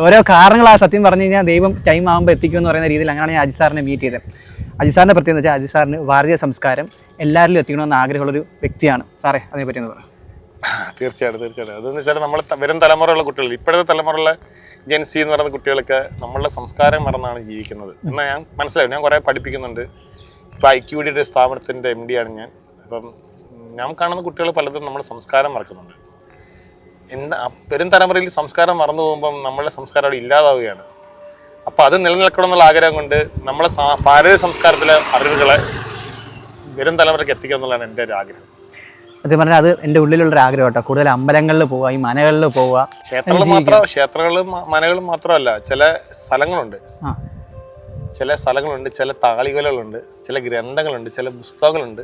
ഓരോ കാരണങ്ങളാ സത്യം പറഞ്ഞു കഴിഞ്ഞാൽ ദൈവം ടൈം ആകുമ്പോൾ എത്തിക്കുമെന്ന് പറയുന്ന രീതിയിൽ അങ്ങനെയാണ് ഞാൻ അജി സാറിനെ മീറ്റ് ചെയ്തത്. അജി സാറിൻ്റെ പ്രത്യേകത എന്ന് വെച്ചാൽ അജി സാറിന് ഭാരതീയ സംസ്കാരം എല്ലാവരിലും എത്തിക്കണമെന്ന് ആഗ്രഹമുള്ളൊരു വ്യക്തിയാണ്. സാറേ, അതിനെപ്പറ്റി ഒന്ന് പറയാം. തീർച്ചയായിട്ടും. അതെന്ന് വെച്ചാൽ നമ്മൾ വരും തലമുറയുള്ള കുട്ടികൾ, ഇപ്പോഴത്തെ തലമുറയുള്ള ജെൻസി എന്ന് പറയുന്ന കുട്ടികളൊക്കെ നമ്മളുടെ സംസ്കാരം മറന്നാണ് ജീവിക്കുന്നത് എന്നാൽ ഞാൻ മനസ്സിലായി. ഞാൻ കുറേ പഠിപ്പിക്കുന്നുണ്ട്. ഇപ്പോൾ IQD സ്ഥാപനത്തിൻ്റെ MD ആണ് ഞാൻ. അപ്പം ഞാൻ കാണുന്ന കുട്ടികൾ പലതും നമ്മുടെ സംസ്കാരം മറക്കുന്നുണ്ട്. വരും തലമുറയിൽ സംസ്കാരം മറന്നു പോകുമ്പം നമ്മളുടെ സംസ്കാരം അവിടെ ഇല്ലാതാവുകയാണ്. അപ്പോൾ അത് നിലനിൽക്കണം എന്നുള്ള ആഗ്രഹം കൊണ്ട് നമ്മളെ ഭാരതീയ സംസ്കാരത്തിലെ അറിവുകളെ വരും തലമുറയ്ക്ക് എത്തിക്കുക എന്നുള്ളതാണ് എൻ്റെ ഒരു ആഗ്രഹം. സത്യം പറഞ്ഞാൽ അത് എൻ്റെ ഉള്ളിലുള്ളൊരു ആഗ്രഹം കേട്ടോ. കൂടുതൽ അമ്പലങ്ങളിൽ പോവുക, ഈ മനകളിൽ പോവുക. ക്ഷേത്രങ്ങളും മനകളും മാത്രമല്ല, ചില സ്ഥലങ്ങളുണ്ട്, ചില താളികലുകളുണ്ട്, ചില ഗ്രന്ഥങ്ങളുണ്ട്, ചില പുസ്തകങ്ങളുണ്ട്,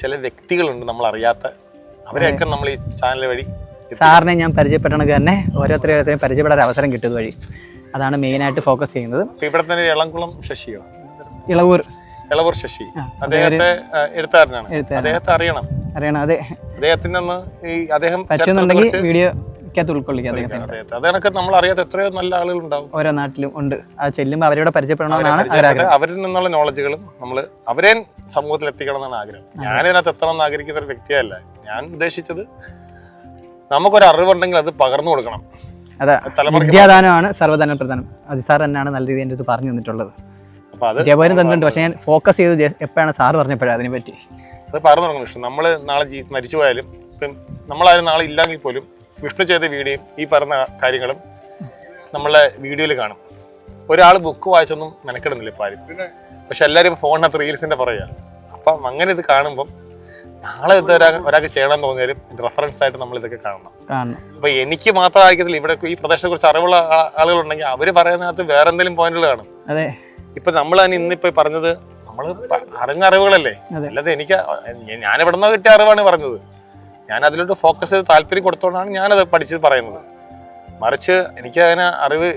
ചില വ്യക്തികളുണ്ട് നമ്മൾ അറിയാത്ത. അവരെയൊക്കെ നമ്മൾ ഈ ചാനൽ വഴി സാറിനെ ഞാൻ പരിചയപ്പെട്ടണെങ്കിൽ തന്നെ ഓരോരുത്തരെയും പരിചയപ്പെടാൻ അവസരം കിട്ടുന്നത് വഴി അതാണ് മെയിനായിട്ട് ഫോക്കസ് ചെയ്യുന്നത്. ഇവിടെ തന്നെ ഇളംകുളം ശശിയോ, ഇളവൂർ ശശി, അദ്ദേഹത്തെ എഴുത്തുകാരനാണ്. അദ്ദേഹത്തെ അറിയണം. അതെ, അദ്ദേഹത്തിൽ നിന്ന് ഈ അദ്ദേഹം പറ്റുന്നുണ്ടെങ്കിൽ വീഡിയോ ഉൾക്കൊള്ളിക്കാം. അതൊക്കെ നമ്മൾ അറിയാത്ത എത്രയോ നല്ല ആളുകൾ ഉണ്ടാവും ഓരോ നാട്ടിലും ഉണ്ട്. അത് ചെല്ലുമ്പോൾ അവരോട് പരിചയപ്പെടണമെന്നാണ് അവരിൽ നിന്നുള്ള നോളജുകളും നമ്മൾ അവരെ സമൂഹത്തിൽ എത്തിക്കണം എന്നാണ് ആഗ്രഹം. ഞാനിതിനകത്ത് എത്തണം എന്ന് ആഗ്രഹിക്കുന്ന ഒരു വ്യക്തിയല്ല. ഞാൻ ഉദ്ദേശിച്ചത് നമുക്കൊരു അറിവുണ്ടെങ്കിൽ അത് പകർന്നു കൊടുക്കണം. അതെ, വിദ്യാദാനമാണ് സർവ്വദാന പ്രധാനം. അജി സാർ തന്നെയാണ് നല്ല രീതിയിൽ എൻ്റെ അടുത്ത് പറഞ്ഞു തന്നിട്ടുള്ളത്. വിദ്യാഭ്യാസം തന്നിട്ടുണ്ട്. പക്ഷെ ഞാൻ ഫോക്കസ് ചെയ്ത് എപ്പോഴാണ് സാറ് പറഞ്ഞപ്പോഴാണ് അതിനെ പറ്റി അത് പറഞ്ഞു തുടങ്ങും. വിഷ്ണു നമ്മൾ നാളെ മരിച്ചു പോയാലും നമ്മളാരും നാളെ ഇല്ലെങ്കിൽ പോലും വിഷ്ണു ചെയ്ത വീഡിയോയും ഈ പറഞ്ഞ കാര്യങ്ങളും നമ്മളെ വീഡിയോയിൽ കാണും. ഒരാൾ ബുക്ക് വായിച്ചൊന്നും മെനക്കെടുന്നില്ല ഇപ്പം ആരും. പക്ഷെ എല്ലാവരും ഫോണിനകത്ത് റീൽസിൻ്റെ പറയുക. അപ്പം അങ്ങനെ ഇത് കാണുമ്പം നാളെ ഇത് ഒരാൾക്ക് ചെയ്യണമെന്ന് തോന്നിയാലും റെഫറൻസ് ആയിട്ട് നമ്മൾ ഇതൊക്കെ കാണണം. അപ്പൊ എനിക്ക് മാത്രമായിരിക്കത്തില്ല, ഇവിടെ ഈ പ്രദേശത്തെ കുറിച്ച് അറിവുള്ള ആളുകളുണ്ടെങ്കിൽ അവര് പറയുന്നതിനകത്ത് വേറെ എന്തെങ്കിലും പോയിന്റുകൾ കാണും. ഇപ്പൊ നമ്മൾ തന്നെ ഇന്നിപ്പോ പറഞ്ഞത് നമ്മൾ അറിഞ്ഞ അറിവുകളല്ലേ, അല്ലാതെ ഞാൻ എവിടെ നിന്നോ കിട്ടിയ അറിവാണ് പറഞ്ഞത്. ഞാൻ അതിലോട്ട് ഫോക്കസ് ചെയ്ത് താല്പര്യം കൊടുത്തോണ്ടാണ് ഞാനത് പഠിച്ചത് പറയുന്നത്. മറിച്ച് എനിക്ക് അതിനെ അറിവ്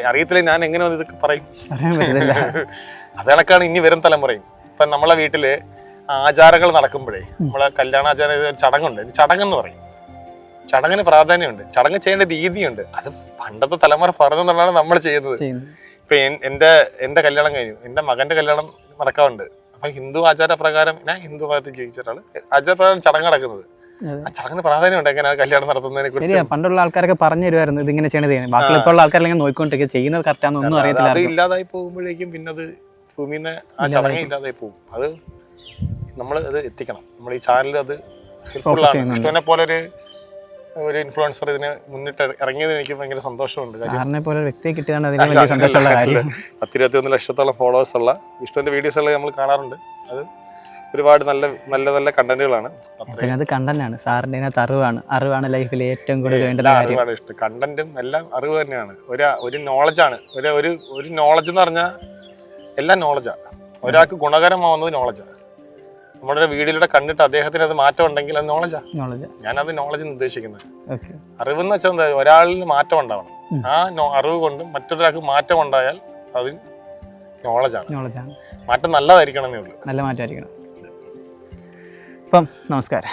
അറിയത്തില്ല, ഞാൻ എങ്ങനെ ഇതൊക്കെ പറയും. അത് കണക്കാണ് ഇനി വരും തലമുറയും. ഇപ്പൊ നമ്മളെ വീട്ടില് ആചാരങ്ങൾ നടക്കുമ്പോഴേ, നമ്മളെ കല്യാണാചാരം ചടങ്ങുണ്ട്, ചടങ്ങെന്ന് പറയും. ചടങ്ങിന് പ്രാധാന്യമുണ്ട്, ചടങ്ങ് ചെയ്യേണ്ട രീതിയുണ്ട്. അത് പണ്ടത്തെ തലമുറ പറഞ്ഞെന്നുള്ളതാണ് നമ്മൾ ചെയ്യുന്നത്. ഇപ്പൊ എന്റെ കല്യാണം കഴിഞ്ഞു, എന്റെ മകന്റെ കല്യാണം നടക്കാറുണ്ട്. അപ്പൊ ഹിന്ദു ആചാരപ്രകാരം, ഞാൻ ഹിന്ദു മതത്തിൽ ജീവിച്ചിട്ടാണ് ആചാരപ്രകാരം ചടങ്ങ് നടക്കുന്നത്. ആ ചടങ്ങിന് പ്രാധാന്യമുണ്ട് എങ്ങനെയാണ് കല്യാണം നടത്തുന്നതിനെ കുറിച്ച്. പണ്ടുള്ള ആൾക്കാരൊക്കെ പറഞ്ഞു തരുമായിരുന്നു ഇതിങ്ങനെ ചെയ്യണത്. ബാക്കിയുള്ള ആൾക്കാരെല്ലാം നോക്കിക്കൊണ്ടിരിക്കുക, ചെയ്യുന്നത് കറക്റ്റാണെന്നൊന്നും അറിയത്തില്ല. അത് ഇല്ലാതായി പോകുമ്പോഴേക്കും പിന്നെ അത് ഭൂമിന്ന് ആ ചടങ്ങ് ഇല്ലാതായി പോകും. അത് നമ്മൾ അത് എത്തിക്കണം. നമ്മൾ ഈ ചാനൽ അത് ഹെൽപ്ഫുള്ളാണ്. ഇഷ്ടനെ പോലെ ഒരു ഇൻഫ്ലുവൻസർ ഇതിന് മുന്നിട്ട് ഇറങ്ങിയത് എനിക്ക് ഭയങ്കര സന്തോഷമുണ്ട്. 10-21 ലക്ഷത്തോളം ഫോളോവേഴ്സ് ഉള്ള വിഷ്ണുവിന്റെ വീഡിയോസ് എല്ലാം നമ്മൾ കാണാറുണ്ട്. അത് ഒരുപാട് നല്ല നല്ല നല്ല കണ്ടന്റുകളാണ്. കണ്ടന്റാണ് സാറിന്റെ അറിവാണ് ലൈഫിൽ ഏറ്റവും കൂടുതൽ വേണ്ടത്. അറിവാണ് ഇഷ്ടം, കണ്ടന്റും എല്ലാം അറിവ് തന്നെയാണ്. ഒരു നോളജാണ്. ഒരു നോളജ് എന്ന് പറഞ്ഞാൽ എല്ലാം നോളജാണ്. ഒരാൾക്ക് ഗുണകരമാവുന്നത് നോളജാണ്. നമ്മുടെ വീഡിയോയിലൂടെ കണ്ടിട്ട് അദ്ദേഹത്തിന് അത് മാറ്റം ഉണ്ടെങ്കിൽ അത് നോളജാണ്. ഞാനത് നോളജ് ഉദ്ദേശിക്കുന്നത്. അറിവെന്ന് വെച്ചാൽ എന്താ, ഒരാളിന് മാറ്റം ഉണ്ടാവണം. ആ അറിവ് കൊണ്ട് മറ്റൊരാൾക്ക് മാറ്റം ഉണ്ടായാൽ അത് നോളജാണ്. മാറ്റം നല്ലതായിരിക്കണം എന്നേ ഉള്ളൂ. നല്ല മാറ്റമായിരിക്കണം. അപ്പം നമസ്കാരം.